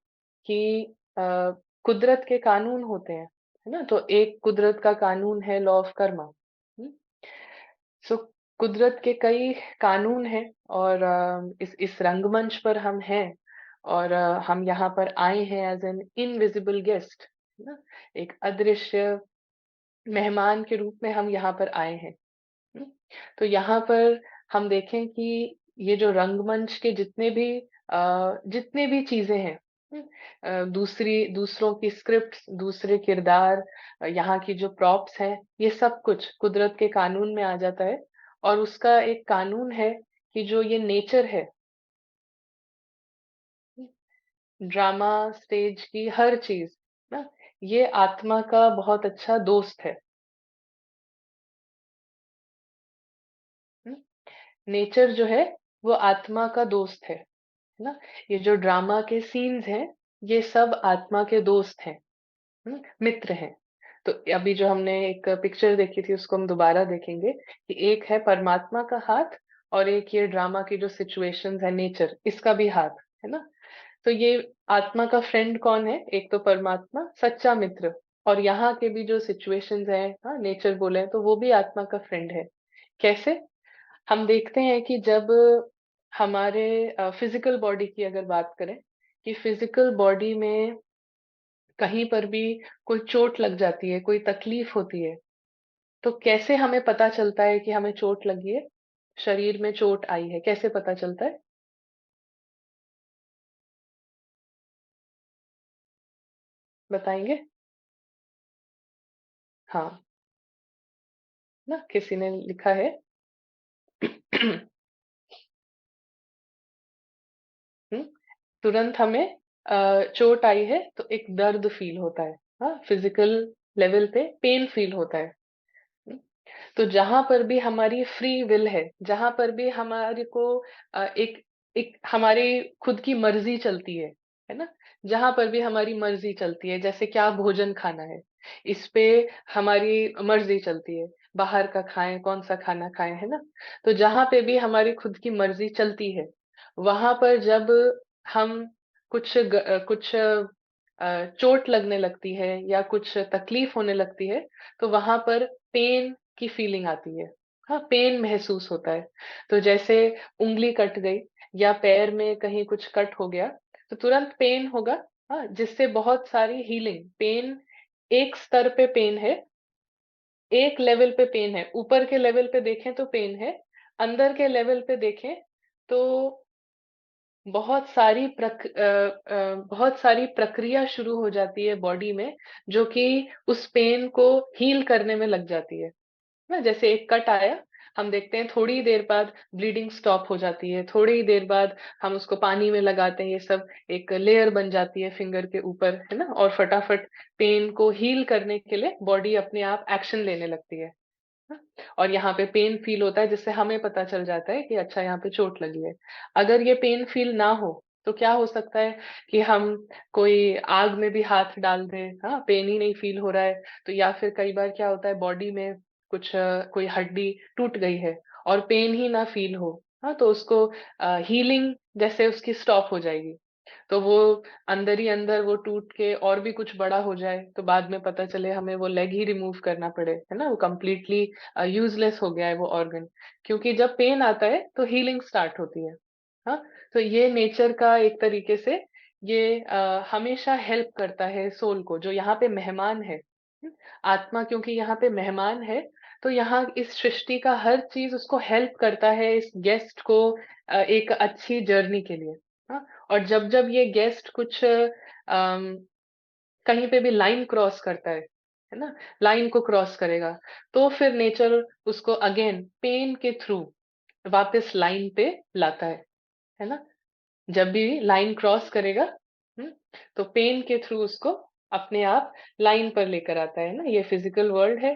कि कुदरत के कानून होते हैं, है ना? तो एक कुदरत का कानून है लॉ ऑफ कर्मा। सो कुदरत के कई कानून हैं और इस रंगमंच पर हम हैं और हम यहाँ पर आए हैं एज एन इनविजिबल गेस्ट, है ना? एक अदृश्य मेहमान के रूप में हम यहाँ पर आए हैं। हुँ? तो यहाँ पर हम देखें कि ये जो रंगमंच के जितने भी चीज़ें हैं, हुँ? दूसरों की स्क्रिप्ट्स, दूसरे किरदार यहाँ की जो प्रॉप्स हैं, ये सब कुछ कुदरत के कानून में आ जाता है और उसका एक कानून है कि जो ये नेचर है, ड्रामा, स्टेज की हर चीज़, ना? ये आत्मा का बहुत अच्छा दोस्त है। हुँ? नेचर जो है, वो आत्मा का दोस्त है ना? ये जो ड्रामा के सीन्स हैं, ये सब आत्मा के दोस्त हैं, मित्र हैं। तो अभी जो हमने एक पिक्चर देखी थी, उसको हम दोबारा देखेंगे कि एक है परमात्मा का हाथ और एक ये ड्रामा की जो सिचुएशंस है, नेचर, इसका भी हाथ, है ना? तो ये आत्मा का फ्रेंड कौन है? एक तो परमात्मा, सच्चा मित्र और यहाँ के भी जो सिचुएशंस हैं, हाँ, नेचर बोले तो वो भी आत्मा का फ्रेंड है। कैसे? हम देखते हैं कि जब हमारे फिजिकल बॉडी की अगर बात करें कि फिजिकल बॉडी में कहीं पर भी कोई चोट लग जाती है, कोई तकलीफ होती है, तो कैसे हमें पता चलता है कि हमें चोट लगी है? शरीर में चोट आई है, कैसे पता चलता है? बताएँगे? हाँ, ना किसी ने लिखा है हुँ, तुरंत हमें चोट आई है तो एक दर्द फ़ील होता है, हाँ, फिजिकल लेवल पे पेन फ़ील होता है। हुँ। तो जहाँ पर भी हमारी फ्री विल है, जहाँ पर भी हमारे को एक एक हमारी खुद की मर्ज़ी चलती है ना? जहाँ पर भी हमारी मर्ज़ी चलती है, जैसे क्या भोजन खाना है, इस पे हमारी मर्ज़ी चलती है, बाहर का खाएँ, कौन-सा खाना खाएँ, है ना? तो जहाँ पे भी हमारी खुद की मर्ज़ी चलती है, वहाँ पर जब हम कुछ चोट लगने लगती है या कुछ तकलीफ होने लगती है, तो वहाँ पर पेन की फीलिंग आती है। हाँ, पेन महसूस होता है। तो जैसे उँगली कट गई या पैर में कहीं कुछ कट हो गया, तो तुरंत पेन होगा, हाँ, जिससे बहुत सारी हीलिंग पेन एक स्तर पे पेन है एक लेवल पे पेन है, ऊपर के लेवल पे देखें तो पेन है, अंदर के लेवल पे देखें तो बहुत सारी प्रक्रिया शुरू हो जाती है बॉडी में, जो कि उस पेन को हील करने में लग जाती है ना। जैसे एक कट आया, हम देखते हैं थोड़ी देर बाद ब्लीडिंग स्टॉप हो जाती है, थोड़ी ही देर बाद हम उसको पानी में लगाते हैं, ये सब एक लेयर बन जाती है फिंगर के ऊपर, है ना, और फटाफट पेन को हील करने के लिए बॉडी अपने आप एक्शन लेने लगती है। हाँ, और यहाँ पे पेन फील होता है, जिससे हमें पता चल जाता है कि अच्छा यहाँ पे चोट लगी है। अगर ये पेन फील ना हो तो क्या हो सकता है कि हम कोई आग में भी हाथ डाल दें, हाँ, पेन ही नहीं फील हो रहा है तो, या फिर कई बार क्या होता है बॉडी में कुछ कोई हड्डी टूट गई है और पेन ही ना फील हो, हाँ, तो उसको हीलिंग जैसे उसकी स्टॉप हो जाएगी, तो वो अंदर ही अंदर वो टूट के और भी कुछ बड़ा हो जाए, तो बाद में पता चले हमें वो लेग ही रिमूव करना पड़े, है ना, वो कंप्लीटली यूजलेस हो गया है वो ऑर्गन। क्योंकि जब पेन आता है तो हीलिंग स्टार्ट होती है। हाँ, तो ये नेचर का एक तरीके से ये हमेशा हेल्प करता है सोल को, जो यहाँ पे मेहमान है। आत्मा क्योंकि यहाँ पे मेहमान है, तो यहाँ इस सृष्टि का हर चीज उसको हेल्प करता है इस गेस्ट को एक अच्छी जर्नी के लिए। हाँ, और जब जब ये गेस्ट कुछ कहीं पे भी लाइन क्रॉस करता है ना, लाइन को क्रॉस करेगा, तो फिर नेचर उसको अगेन पेन के थ्रू वापस लाइन पे लाता है ना। जब भी लाइन क्रॉस करेगा, हम्म, तो पेन के थ्रू उसको अपने आप लाइन पर लेकर आता है ना। ये फिजिकल वर्ल्ड है,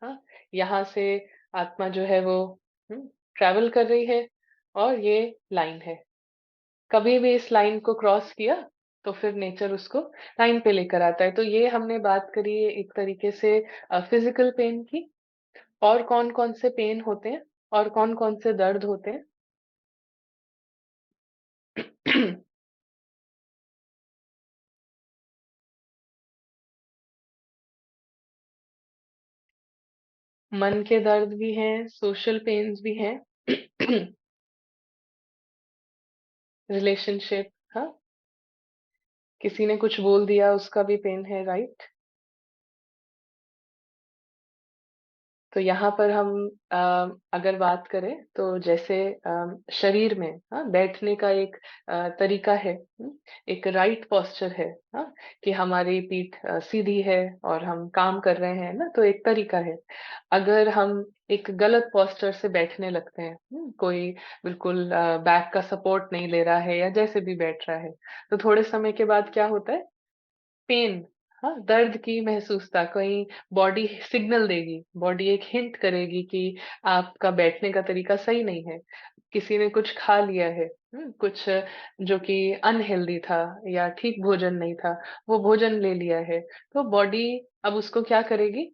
हाँ, यहाँ से आत्मा जो है वो ट्रैवल कर रही है, और ये लाइन है। कभी भी इस लाइन को क्रॉस किया तो फिर नेचर उसको लाइन पे लेकर आता है। तो ये हमने बात करी है एक तरीके से फिजिकल पेन की। और कौन कौन से पेन होते हैं और कौन कौन से दर्द होते हैं? मन के दर्द भी हैं, सोशल पेन्स भी हैं, रिलेशनशिप, हाँ, किसी ने कुछ बोल दिया उसका भी पेन है, राइट। तो यहाँ पर हम अगर बात करें तो जैसे शरीर में, हाँ, बैठने का एक तरीका है, एक राइट पोस्चर है, हाँ, कि हमारी पीठ सीधी है और हम काम कर रहे हैं ना, तो एक तरीका है। अगर हम एक गलत पोस्चर से बैठने लगते हैं, कोई बिल्कुल बैक का सपोर्ट नहीं ले रहा है या जैसे भी बैठ रहा है, तो थोड़े समय के बाद क्या होता है, पेन, हाँ, दर्द की महसूसता कहीं बॉडी सिग्नल देगी, बॉडी एक हिंट करेगी कि आपका बैठने का तरीका सही नहीं है। किसी ने कुछ खा लिया है, कुछ जो कि अनहेल्दी था या ठीक भोजन नहीं था, वो भोजन ले लिया है, तो बॉडी अब उसको क्या करेगी,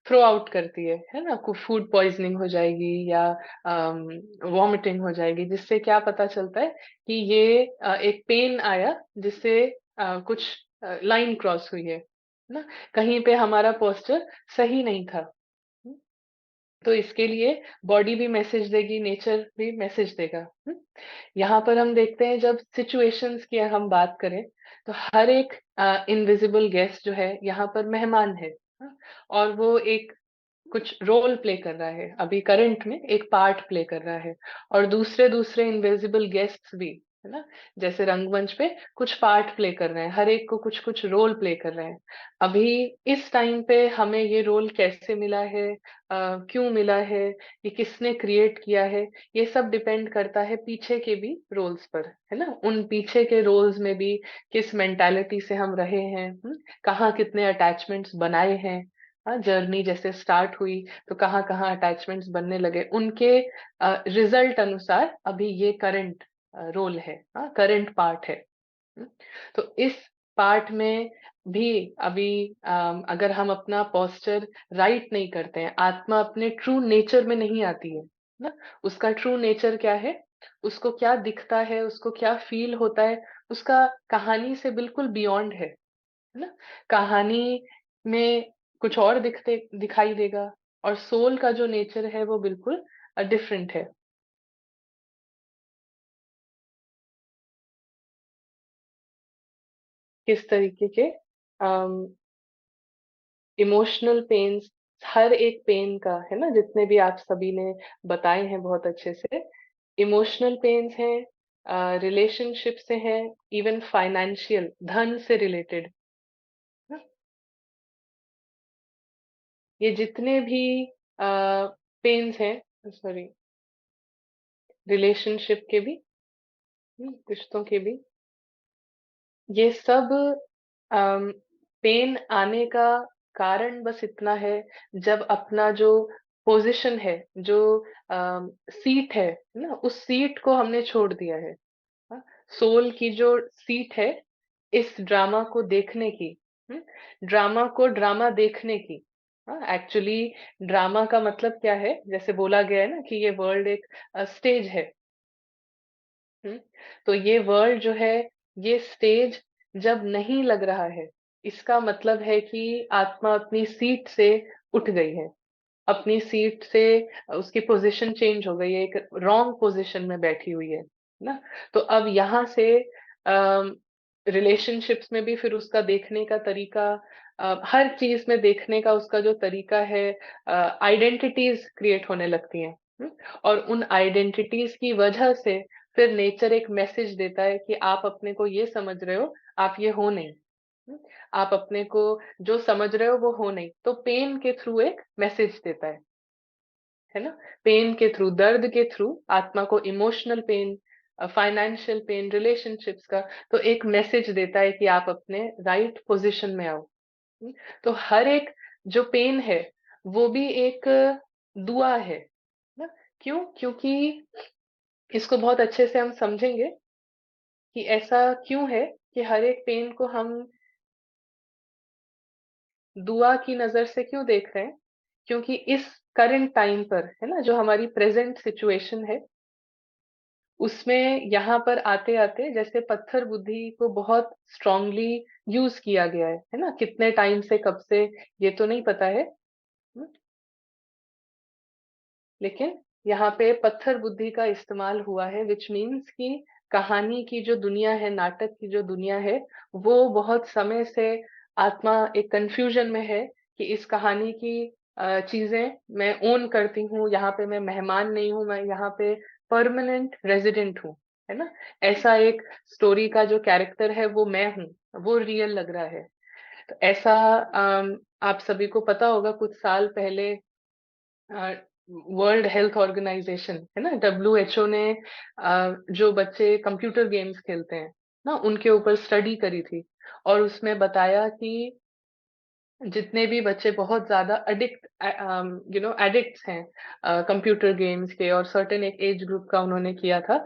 थ्रो आउट करती है ना, को फूड पॉइजनिंग हो जाएगी या वॉमिटिंग हो जाएगी, जिससे क्या पता चलता है कि ये एक पेन आया, जिससे कुछ लाइन क्रॉस हुई है ना, कहीं पे हमारा पोस्चर सही नहीं था। हम्म, तो इसके लिए बॉडी भी मैसेज देगी, नेचर भी मैसेज देगा। यहाँ पर हम देखते हैं जब सिचुएशंस की हम बात करें, तो हर एक इनविजिबल गेस्ट जो है यहाँ पर मेहमान है, हाँ, और वो एक कुछ रोल प्ले कर रहा है, अभी करंट में एक पार्ट प्ले कर रहा है, और दूसरे दूसरे इनविजिबल गेस्ट्स भी, है ना, जैसे रंगमंच पे कुछ पार्ट प्ले कर रहे हैं, हर एक को कुछ कुछ रोल प्ले कर रहे हैं। अभी इस टाइम पे हमें ये रोल कैसे मिला है, क्यों मिला है, ये किसने क्रिएट किया है, ये सब डिपेंड करता है पीछे के भी रोल्स पर, है ना, उन पीछे के रोल्स में भी किस मेंटालिटी से हम रहे हैं, कहाँ कितने अटैचमेंट्स बनाए हैं। हाँ, जर्नी जैसे स्टार्ट हुई तो कहाँ कहाँ अटैचमेंट्स बनने लगे, उनके रिजल्ट अनुसार अभी ये करंट रोल है, हाँ, करंट पार्ट है। हम्म, तो इस पार्ट में भी अभी अगर हम अपना पोस्चर राइट नहीं करते हैं, आत्मा अपने ट्रू नेचर में नहीं आती है ना, उसका ट्रू नेचर क्या है, उसको क्या दिखता है, उसको क्या फील होता है, उसका कहानी से बिल्कुल बियॉन्ड है ना। कहानी में कुछ और दिखाई देगा, और सोल का जो नेचर है वो बिल्कुल डिफरेंट है। किस तरीके के इमोशनल पेन्स हर एक पेन का, है ना, जितने भी आप सभी ने बताए हैं बहुत अच्छे से, इमोशनल पेन्स हैं, रिलेशनशिप से हैं, इवन फाइनेंशियल, धन से रिलेटेड, ये जितने भी पेन्स हैं, सॉरी, रिलेशनशिप के भी, रिश्तों के भी, ये सब पेन आने का कारण बस इतना है, जब अपना जो पोजीशन है, जो सीट है ना, उस सीट को हमने छोड़ दिया है। सोल की जो सीट है इस ड्रामा को देखने की, ड्रामा को ड्रामा देखने की, एक्चुअली ड्रामा का मतलब क्या है, जैसे बोला गया है ना कि ये वर्ल्ड एक स्टेज है। हम्म, तो ये वर्ल्ड जो है, ये स्टेज जब नहीं लग रहा है, इसका मतलब है कि आत्मा अपनी सीट से उठ गई है, अपनी सीट से उसकी पोजीशन चेंज हो गई है, एक रॉन्ग पोजीशन में बैठी हुई है ना। तो अब यहाँ से रिलेशनशिप्स में भी फिर उसका देखने का तरीका, हर चीज में देखने का उसका जो तरीका है, आइडेंटिटीज क्रिएट होने लगती हैं। और उन आइडेंटिटीज की वजह से फिर नेचर एक मैसेज देता है कि आप अपने को ये समझ रहे हो, आप ये हो नहीं। हम्म, आप अपने को जो समझ रहे हो वो हो नहीं, तो पेन के थ्रू एक मैसेज देता है ना। पेन के थ्रू, दर्द के थ्रू आत्मा को emotional pain, financial pain, relationships का, तो एक मैसेज देता है कि आप अपने राइट पोजीशन में आओ। हम्म, तो हर एक जो पेन है वो भी एक दुआ है ना। क्यों? क्योंकि इसको बहुत अच्छे से हम समझेंगे कि ऐसा क्यों है कि हर एक पेन को हम दुआ की नजर से क्यों देख रहे हैं। क्योंकि इस करंट टाइम पर, है ना, जो हमारी प्रेजेंट सिचुएशन है, उसमें यहाँ पर आते आते जैसे पत्थर बुद्धि को बहुत स्ट्रांगली यूज किया गया है ना, कितने टाइम से, कब से, ये तो नहीं पता है। लेकिन यहाँ पे पत्थर बुद्धि का इस्तेमाल हुआ है, विच मीन्स कि कहानी की जो दुनिया है, नाटक की जो दुनिया है, वो बहुत समय से आत्मा एक कंफ्यूजन में है कि इस कहानी की चीजें मैं ओन करती हूँ, यहाँ पे मैं मेहमान नहीं हूँ, मैं यहाँ पे परमानेंट रेजिडेंट हूँ, है ना। ऐसा एक स्टोरी का जो कैरेक्टर है वो मैं हूँ, वो रियल लग रहा है। तो ऐसा आप सभी को पता होगा, कुछ साल पहले वर्ल्ड हेल्थ ऑर्गेनाइजेशन, है ना, WHO ने जो बच्चे कंप्यूटर गेम्स खेलते हैं ना, उनके ऊपर स्टडी करी थी। और उसमें बताया कि जितने भी बच्चे बहुत ज्यादा एडिक्ट्स हैं कंप्यूटर गेम्स के, और सर्टेन एक एज ग्रुप का उन्होंने किया था,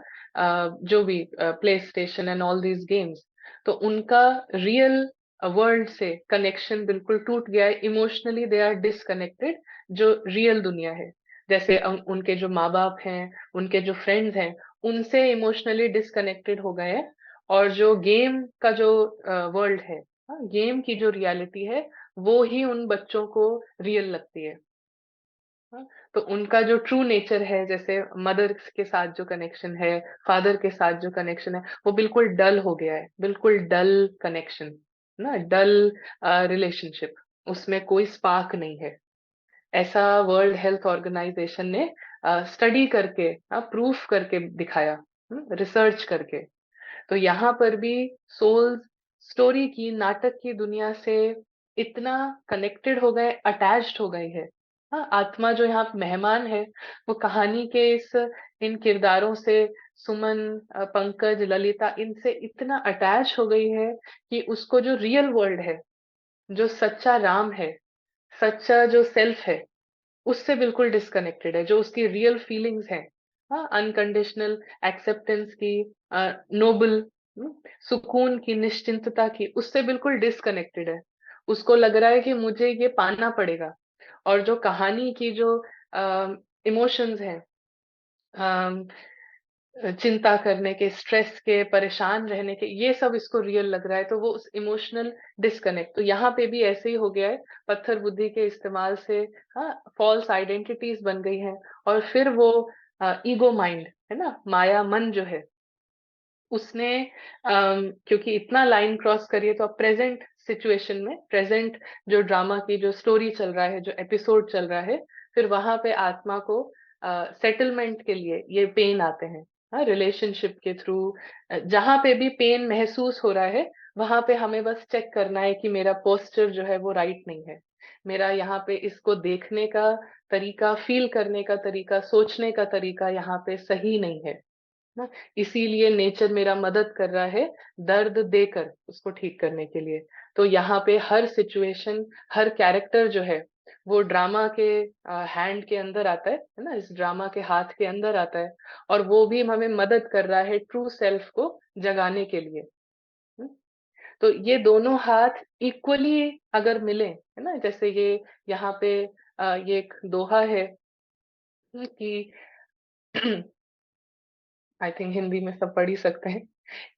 जो भी play station and all these games, तो उनका रियल वर्ल्ड से कनेक्शन बिल्कुल टूट गया है। इमोशनली दे आर डिसकनेक्टेड, जो रियल दुनिया है, जैसे उनके जो माँ बाप हैं, उनके जो फ्रेंड्स हैं, उनसे इमोशनली डिसकनेक्टेड हो गए हैं। और जो गेम का जो वर्ल्ड है, गेम की जो रियलिटी है, वो ही उन बच्चों को रियल लगती है। हाँ, तो उनका जो ट्रू नेचर है, जैसे मदर के साथ जो कनेक्शन है, फादर के साथ जो कनेक्शन है, वो बिल्कुल डल हो गया है, बिल्कुल डल कनेक्शन ना, डल रिलेशनशिप, उसमें कोई स्पार्क नहीं है। ऐसा वर्ल्ड हेल्थ ऑर्गेनाइजेशन ने स्टडी करके, प्रूफ करके दिखाया, रिसर्च करके। तो यहाँ पर भी सोल्स स्टोरी की, नाटक की दुनिया से इतना कनेक्टेड हो गए, अटैच्ड हो गई है। हाँ, आत्मा जो यहाँ मेहमान है, वो कहानी के इन किरदारों से, सुमन, पंकज, ललिता, इनसे इतना अटैच हो गई है कि उसको जो रियल वर्ल्ड है, जो सच्चा राम है, सच्चा जो सेल्फ है, उससे बिल्कुल डिस्कनेक्टेड है। जो उसकी रियल फीलिंग्स हैं, हाँ, अनकंडीशनल एक्सेप्टेंस की, नोबल, सुकून की, निश्चिंतता की, उससे बिल्कुल डिस्कनेक्टेड है। उसको लग रहा है कि मुझे ये पाना पड़ेगा। और जो कहानी की जो इमोशंस हैं, अम, चिंता करने के, स्ट्रेस के, परेशान रहने के, ये सब इसको रियल लग रहा है, तो वो उस इमोशनल डिस्कनेक्ट, तो यहाँ पे भी ऐसे ही हो गया है। पत्थर बुद्धि के इस्तेमाल से, हाँ, फॉल्स आइडेंटिटीज बन गई हैं। और फिर वो ईगो माइंड, है ना, माया मन जो है, उसने क्योंकि इतना लाइन क्रॉस करी है, तो अब प्रेजेंट सिचुएशन में, प्रेजेंट जो ड्रामा की जो स्टोरी चल रहा है, जो एपिसोड चल रहा है, फिर वहां पे आत्मा को सेटलमेंट के लिए ये पेन आते हैं। हाँ, रिलेशनशिप के थ्रू जहां पे भी पेन महसूस हो रहा है, वहां पे हमें बस चेक करना है कि मेरा पोस्चर जो है वो राइट नहीं है, मेरा यहाँ पे इसको देखने का तरीका, फील करने का तरीका, सोचने का तरीका यहाँ पे सही नहीं है ना। इसीलिए नेचर मेरा मदद कर रहा है दर्द देकर उसको ठीक करने के लिए। तो यहाँ पे हर सिचुएशन, हर कैरेक्टर जो है वो ड्रामा के हैंड के अंदर आता है ना, इस ड्रामा के हाथ के अंदर आता है, और वो भी हमें मदद कर रहा है ट्रू सेल्फ को जगाने के लिए। हम्म, तो ये दोनों हाथ इक्वली अगर मिले, है ना, जैसे ये यहाँ पे ये एक दोहा है कि आई थिंक हिंदी में सब पढ़ ही सकते हैं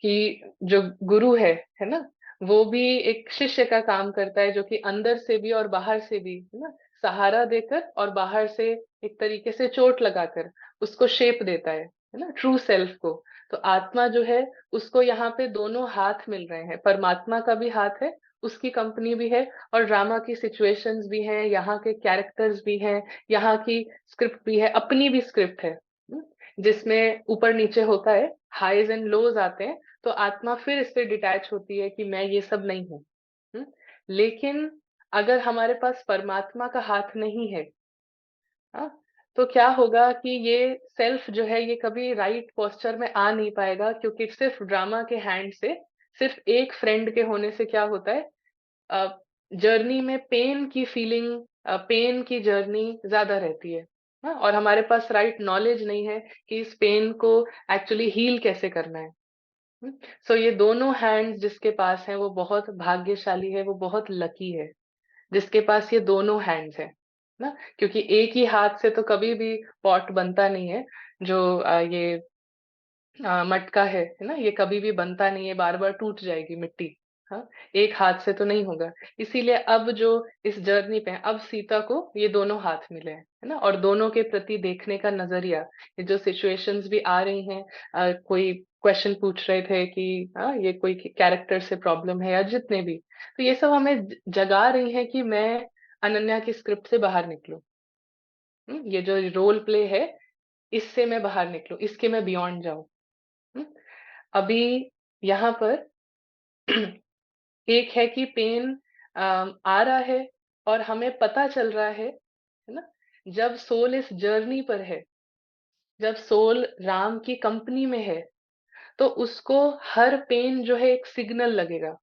कि जो गुरु है ना, वो भी एक शिष्य का काम करता है, जो कि अंदर से भी और बाहर से भी, है ना, सहारा देकर और बाहर से एक तरीके से चोट लगाकर उसको शेप देता है ना, ट्रू सेल्फ को। तो आत्मा जो है उसको यहाँ पे दोनों हाथ मिल रहे हैं, परमात्मा का भी हाथ है, उसकी कंपनी भी है, और ड्रामा की सिचुएशंस भी हैं, यहाँ के कैरेक्टर्स भी हैं, यहाँ की स्क्रिप्ट भी है, अपनी भी स्क्रिप्ट है, जिसमें ऊपर नीचे होता है, हाईज एंड लोज आते हैं। तो आत्मा फिर इससे डिटैच होती है कि मैं ये सब नहीं हूँ। लेकिन अगर हमारे पास परमात्मा का हाथ नहीं है, हाँ, तो क्या होगा कि ये सेल्फ जो है ये कभी राइट पोस्चर में आ नहीं पाएगा, क्योंकि सिर्फ ड्रामा के हैंड से, सिर्फ एक फ्रेंड के होने से क्या होता है, जर्नी में पेन की फीलिंग, पेन की जर्नी ज्यादा रहती है। हाँ, और हमारे पास राइट नॉलेज नहीं है कि इस पेन को एक्चुअली हील कैसे करना है। सो ये दोनों हैंड्स जिसके पास है वो बहुत भाग्यशाली है, वो बहुत लकी है जिसके पास ये दोनों हैंड्स है ना, क्योंकि एक ही हाथ से तो कभी भी पॉट बनता नहीं है। जो ये मटका है ना, ये कभी भी बनता नहीं है, बार बार टूट जाएगी मिट्टी। हाँ, एक हाथ से तो नहीं होगा। इसीलिए अब जो इस जर्नी पे हैं, अब सीता को ये दोनों हाथ मिले हैं, है ना, और दोनों के प्रति देखने का नजरिया, ये जो सिचुएशंस भी आ रही हैं, कोई क्वेश्चन पूछ रहे थे कि हाँ ये कोई कैरेक्टर से प्रॉब्लम है या जितने भी, तो ये सब हमें जगा रही है कि मैं अनन्या की स्क्रिप्ट से बाहर निकलूं। ये जो रोल प्ले है, इससे मैं बाहर निकलूं, इसके मैं बियॉन्ड जाऊं। हम्म, अभी यहाँ पर एक है कि पेन आ रहा है और हमें पता चल रहा है ना, जब सोल इस जर्नी पर है, जब सोल राम की कंपनी में है, तो उसको हर पेन जो है एक सिग्नल लगेगा।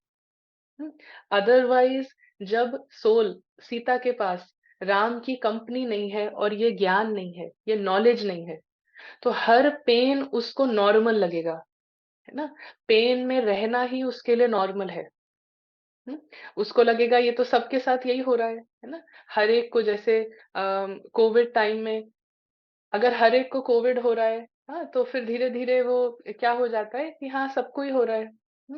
अदरवाइज जब सोल सीता के पास राम की कंपनी नहीं है और ये ज्ञान नहीं है, ये नॉलेज नहीं है, तो हर पेन उसको नॉर्मल लगेगा, है ना, पेन में रहना ही उसके लिए नॉर्मल है। हम्म, उसको लगेगा ये तो सबके साथ यही हो रहा है ना। हर एक को, जैसे कोविड टाइम में अगर हर एक को कोविड हो रहा है, हाँ, तो फिर धीरे धीरे वो क्या हो जाता है कि हाँ सबको ही हो रहा है,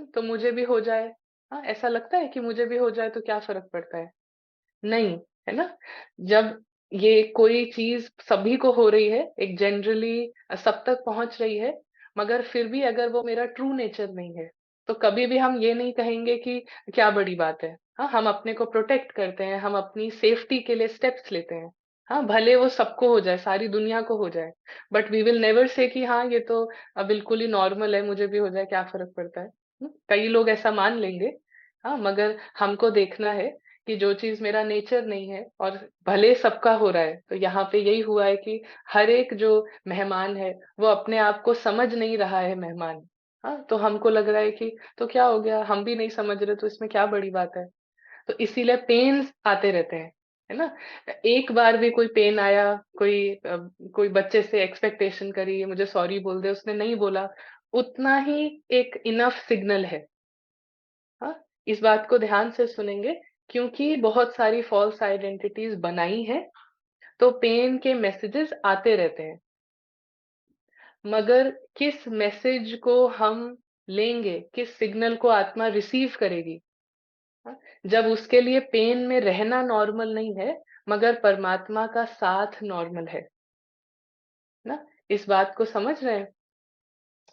तो मुझे भी हो जाए। हाँ, ऐसा लगता है कि मुझे भी हो जाए तो क्या फर्क पड़ता है, नहीं, है ना। जब ये कोई चीज सभी को हो रही है, एक जनरली सब तक पहुंच रही है, मगर फिर भी अगर वो मेरा ट्रू नेचर नहीं है, तो कभी भी हम ये नहीं कहेंगे कि क्या बड़ी बात है। हाँ, हम अपने को प्रोटेक्ट करते हैं, हम अपनी सेफ्टी के लिए स्टेप्स लेते हैं। हाँ, भले वो सबको हो जाए, सारी दुनिया को हो जाए, but we will never say कि हाँ ये तो बिल्कुल ही नॉर्मल है, मुझे भी हो जाए क्या फर्क पड़ता है। कई लोग ऐसा मान लेंगे। हाँ, मगर हमको देखना है कि जो चीज मेरा नेचर नहीं है, और भले सबका हो रहा है, तो यहाँ पे यही हुआ है कि हर एक जो मेहमान है वो अपने आप को समझ नहीं रहा है मेहमान। हाँ, तो हमको लग रहा है कि तो क्या हो गया, हम भी नहीं समझ रहे, तो इसमें क्या बड़ी बात है। तो इसीलिए पेन्स आते रहते हैं, है ना। एक बार भी कोई पेन आया, कोई बच्चे से एक्सपेक्टेशन करी मुझे सॉरी बोल दे, उसने नहीं बोला, उतना ही एक इनफ सिग्नल है। हाँ, इस बात को ध्यान से सुनेंगे, क्योंकि बहुत सारी फॉल्स आइडेंटिटीज बनाई है, तो पेन के मैसेजेस आते रहते हैं, मगर किस मैसेज को हम लेंगे, किस सिग्नल को आत्मा रिसीव करेगी। हाँ, जब उसके लिए पेन में रहना नॉर्मल नहीं है, मगर परमात्मा का साथ नॉर्मल है ना, इस बात को समझ रहे हैं।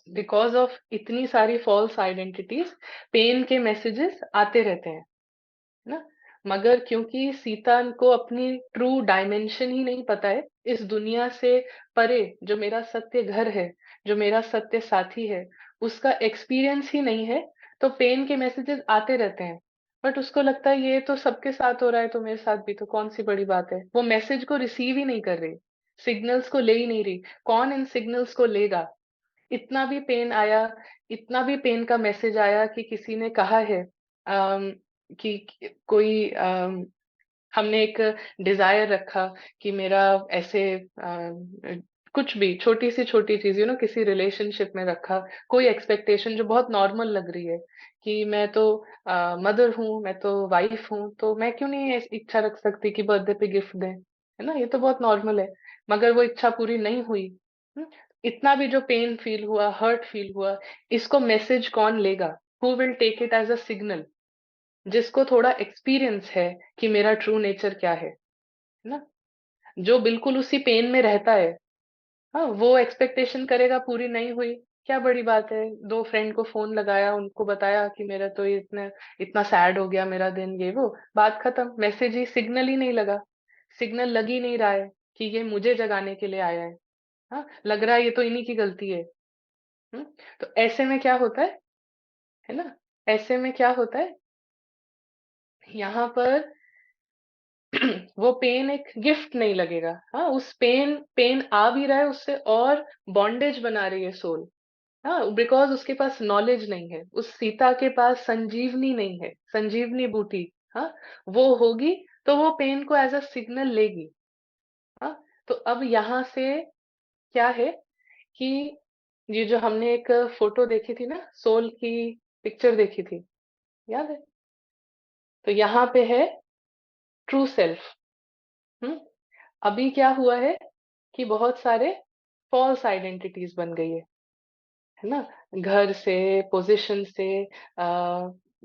बिकॉज ऑफ इतनी सारी फॉल्स आइडेंटिटीज पेन के मैसेजेस आते रहते हैं ना। मगर क्योंकि सीता को अपनी ट्रू डायमेंशन ही नहीं पता है, इस दुनिया से परे जो मेरा सत्य घर है, जो मेरा सत्य साथी है, उसका एक्सपीरियंस ही नहीं है, तो पेन के मैसेजेस आते रहते हैं। बट उसको लगता है ये तो सबके साथ हो रहा है, तो मेरे साथ भी, तो कौन सी बड़ी बात है। वो मैसेज को रिसीव ही नहीं कर रही, सिग्नल्स को ले ही नहीं रही। कौन इन सिग्नल्स को लेगा। इतना भी पेन आया, इतना भी पेन का मैसेज आया कि किसी ने कहा है कि कोई हमने एक डिजायर रखा कि मेरा ऐसे कुछ भी छोटी सी छोटी चीज किसी रिलेशनशिप में रखा, कोई एक्सपेक्टेशन जो बहुत नॉर्मल लग रही है कि मैं तो मदर हूँ, मैं तो वाइफ हूँ, तो मैं क्यों नहीं ऐसी इच्छा रख सकती कि बर्थडे पे गिफ्ट दें, है ना, ये तो बहुत नॉर्मल है। मगर वो इच्छा पूरी नहीं हुई। हम्म, इतना भी जो पेन फील हुआ, हर्ट फील हुआ, इसको मैसेज कौन लेगा। Who will take it as a signal. जिसको थोड़ा एक्सपीरियंस है कि मेरा ट्रू नेचर क्या है ना, जो बिल्कुल उसी पेन में रहता है, हाँ, वो एक्सपेक्टेशन करेगा पूरी नहीं हुई, क्या बड़ी बात है। दो फ्रेंड को फोन लगाया, उनको बताया कि मेरा तो ये इतना इतना सैड हो गया मेरा दिन, ये वो, बात खत्म। मैसेज ही, सिग्नल ही नहीं लगा, सिग्नल लग ही नहीं रहा है कि ये मुझे जगाने के लिए आया है। हाँ, लग रहा है ये तो इन्हीं की गलती है। हम्म, तो ऐसे में क्या होता है ना, ऐसे में क्या होता है, यहाँ पर वो पेन एक गिफ्ट नहीं लगेगा। हाँ, उस पेन पेन आ भी रहा है, उससे और बॉन्डेज बना रही है सोल। हाँ, बिकॉज उसके पास नॉलेज नहीं है, उस सीता के पास संजीवनी नहीं है, संजीवनी बूटी। हाँ, वो होगी तो वो पेन को एज अ सिग्नल लेगी। हाँ, तो अब यहाँ से क्या है कि ये जो हमने एक फोटो देखी थी ना, सोल की पिक्चर देखी थी, याद है। तो यहाँ पे है ट्रू सेल्फ। हम्म, अभी क्या हुआ है कि बहुत सारे फॉल्स आइडेंटिटीज बन गई है ना, घर से, पोजीशन से,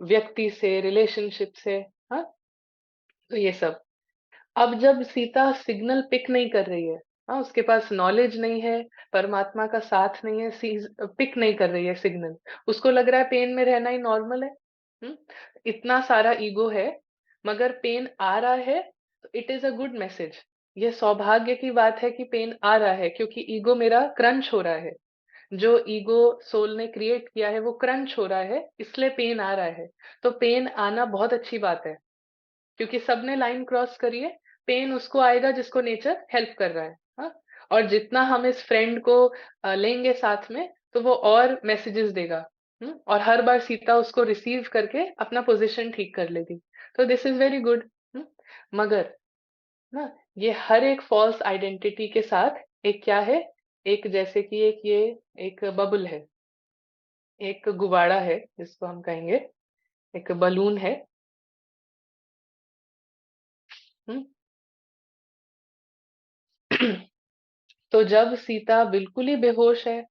व्यक्ति से, रिलेशनशिप से। हाँ, तो ये सब, अब जब सीता सिग्नल पिक नहीं कर रही है, हाँ, उसके पास नॉलेज नहीं है, परमात्मा का साथ नहीं है, पिक नहीं कर रही है सिग्नल, उसको लग रहा है पेन में रहना ही नॉर्मल है। हम्म, इतना सारा ईगो है, मगर पेन आ रहा है, तो it is a good message. ये सौभाग्य की बात है कि पेन आ रहा है, क्योंकि ईगो मेरा क्रंच हो रहा है। जो ईगो सोल ने क्रिएट किया है वो क्रंच हो रहा है, इसलिए पेन आ रहा है। तो पेन आना बहुत अच्छी बात है, क्योंकि सबने लाइन क्रॉस करी है। पेन उसको आएगा जिसको नेचर हेल्प कर रहा है। हाँ, और जितना हम इस फ्रेंड को लेंगे साथ में, तो वो और मैसेजेस देगा। और हर बार सीता उसको रिसीव करके अपना पोजीशन ठीक कर लेगी। तो दिस इज वेरी गुड। मगर ना, ये हर एक फॉल्स आइडेंटिटी के साथ एक क्या है, एक जैसे कि एक ये एक बबल है, एक गुबाड़ा है जिसको हम कहेंगे, एक बलून है। हम्म, तो जब सीता बिल्कुल ही बेहोश है,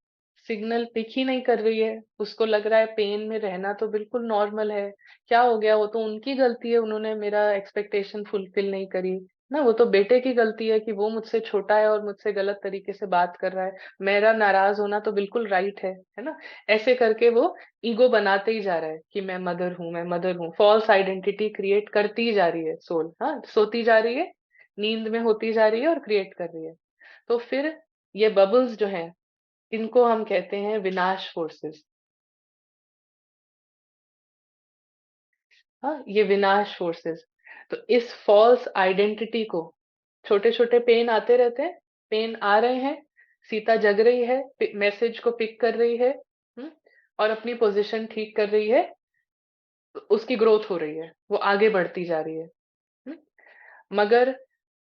सिग्नल पिक ही नहीं कर रही है, उसको लग रहा है पेन में रहना तो बिल्कुल नॉर्मल है, क्या हो गया, वो तो उनकी गलती है, उन्होंने मेरा एक्सपेक्टेशन फुलफिल नहीं करी ना, वो तो बेटे की गलती है कि वो मुझसे छोटा है और मुझसे गलत तरीके से बात कर रहा है, मेरा नाराज होना तो बिल्कुल राइट है ना। ऐसे करके वो ईगो बनाते ही जा रहा है कि मैं मदर हूँ, मैं मदर हूँ, फॉल्स आइडेंटिटी क्रिएट करती ही जा रही है सोल। हाँ, सोती जा रही है, नींद में होती जा रही है और क्रिएट कर रही है। तो फिर ये बबल्स जो हैं, इनको हम कहते हैं विनाश फोर्सेस। हाँ, ये विनाश फोर्सेस। तो इस फॉल्स आइडेंटिटी को, छोटे छोटे पेन आते रहते हैं, पेन आ रहे हैं, सीता जग रही है, मैसेज को पिक कर रही है, और अपनी पोजीशन ठीक कर रही है, तो उसकी ग्रोथ हो रही है, वो आगे बढ़ती जा रही है। हम्म, मगर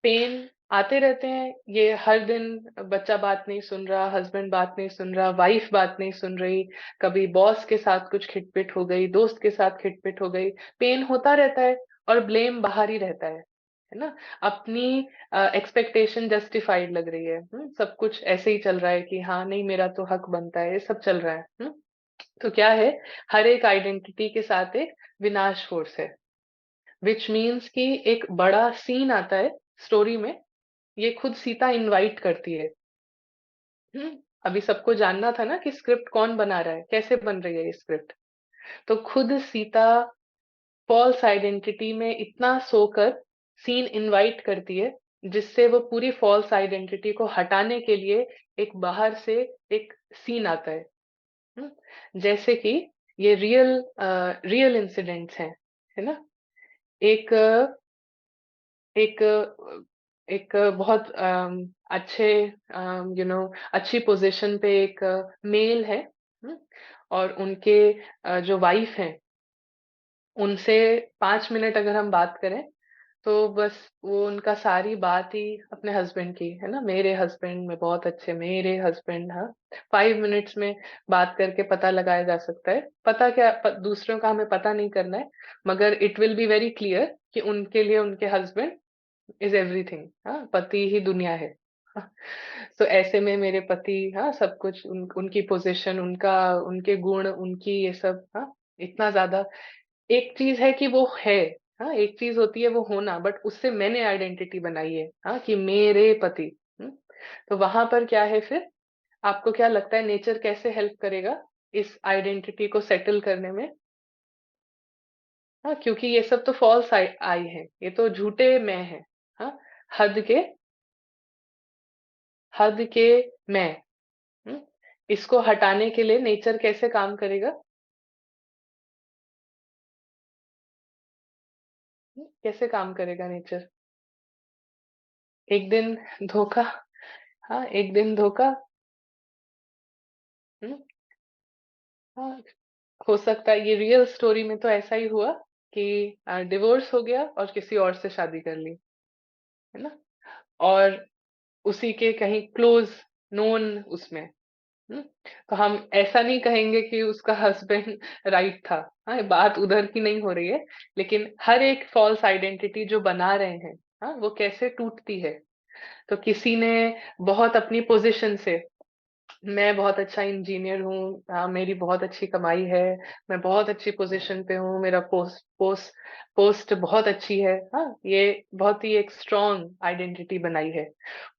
पेन आते रहते हैं, ये हर दिन, बच्चा बात नहीं सुन रहा, हस्बैंड बात नहीं सुन रहा, वाइफ बात नहीं सुन रही, कभी बॉस के साथ कुछ खिटपिट हो गई, दोस्त के साथ खिटपिट हो गई, पेन होता रहता है, और ब्लेम बाहर ही रहता है ना। अपनी एक्सपेक्टेशन जस्टिफाइड लग रही है। सब कुछ ऐसे ही चल रहा है कि हाँ नहीं मेरा तो हक बनता है, ये सब चल रहा है। तो क्या है, हर एक आइडेंटिटी के साथ एक विनाश फोर्स है, विच मीन्स कि एक बड़ा सीन आता है स्टोरी में, ये खुद सीता इनवाइट करती है। अभी सबको जानना था ना कि स्क्रिप्ट कौन बना रहा है, कैसे बन रही है ये स्क्रिप्ट। तो खुद सीता फॉल्स आइडेंटिटी में इतना सोकर सीन इनवाइट करती है, जिससे वो पूरी फॉल्स आइडेंटिटी को हटाने के लिए एक बाहर से एक सीन आता है। जैसे कि ये रियल इंसिडेंट्स हैं, है ना? एक एक एक बहुत अच्छे अच्छी पोजीशन पे एक मेल है, हुँ? और उनके जो वाइफ हैं, उनसे 5 मिनट अगर हम बात करें, तो बस वो उनका सारी बात ही अपने हस्बैंड की, है ना? मेरे हस्बैंड में बहुत अच्छे, मेरे हस्बैंड, हाँ। 5 मिनट्स में बात करके पता लगाया जा सकता है। पता क्या दूसरों का हमें पता नहीं करना है, मगर it will be very clear कि उनके लिए उनके हस्बैंड इज़ एवरीथिंग, हाँ, पति ही दुनिया है। हाँ, तो ऐसे में मेरे पति, हाँ, सब कुछ उनकी पोज़ीशन, उनके गुण, उनकी ये सब, हाँ, इतना ज़्यादा। एक चीज़ है कि वो है, हाँ, एक चीज़ होती है वो होना, बट उससे मैंने आइडेंटिटी बनाई है, हाँ, कि मेरे पति, हुँ? तो वहाँ पर क्या है फिर? आपको क्या लगता है नेचर कैसे हेल्प करेगा इस आइडेंटिटी को सेटल करने में? हाँ, क्योंकि ये सब तो फ़ॉल्स आई है, ये तो झूठे मैं हैं, हाँ? हद के हद के मैं, हुँ? इसको हटाने के लिए नेचर कैसे काम करेगा? कैसे काम करेगा नेचर? एक दिन धोखा, हाँ, एक दिन धोखा, हुँ? हाँ, हो सकता है ये रियल स्टोरी में तो ऐसा ही हुआ कि डिवोर्स हो गया और किसी और से शादी कर ली, है ना? और उसी के कहीं क्लोज़ नोन उसमें, हुँ? तो हम ऐसा नहीं कहेंगे कि उसका हस्बैंड राइट था, हाँ? बात उधर की नहीं हो रही है, लेकिन हर एक फ़ॉल्स आइडेंटिटी जो बना रहे हैं, हाँ? वो कैसे टूटती है। तो किसी ने बहुत अपनी पोज़ीशन से, मैं बहुत अच्छा इंजीनियर हूँ, मेरी बहुत अच्छी कमाई है, मैं बहुत अच्छी पोज़ीशन पे हूँ, मेरा पोस्ट बहुत अच्छी है, हाँ? ये बहुत ही एक स्ट्रॉन्ग आइडेंटिटी बनाई है।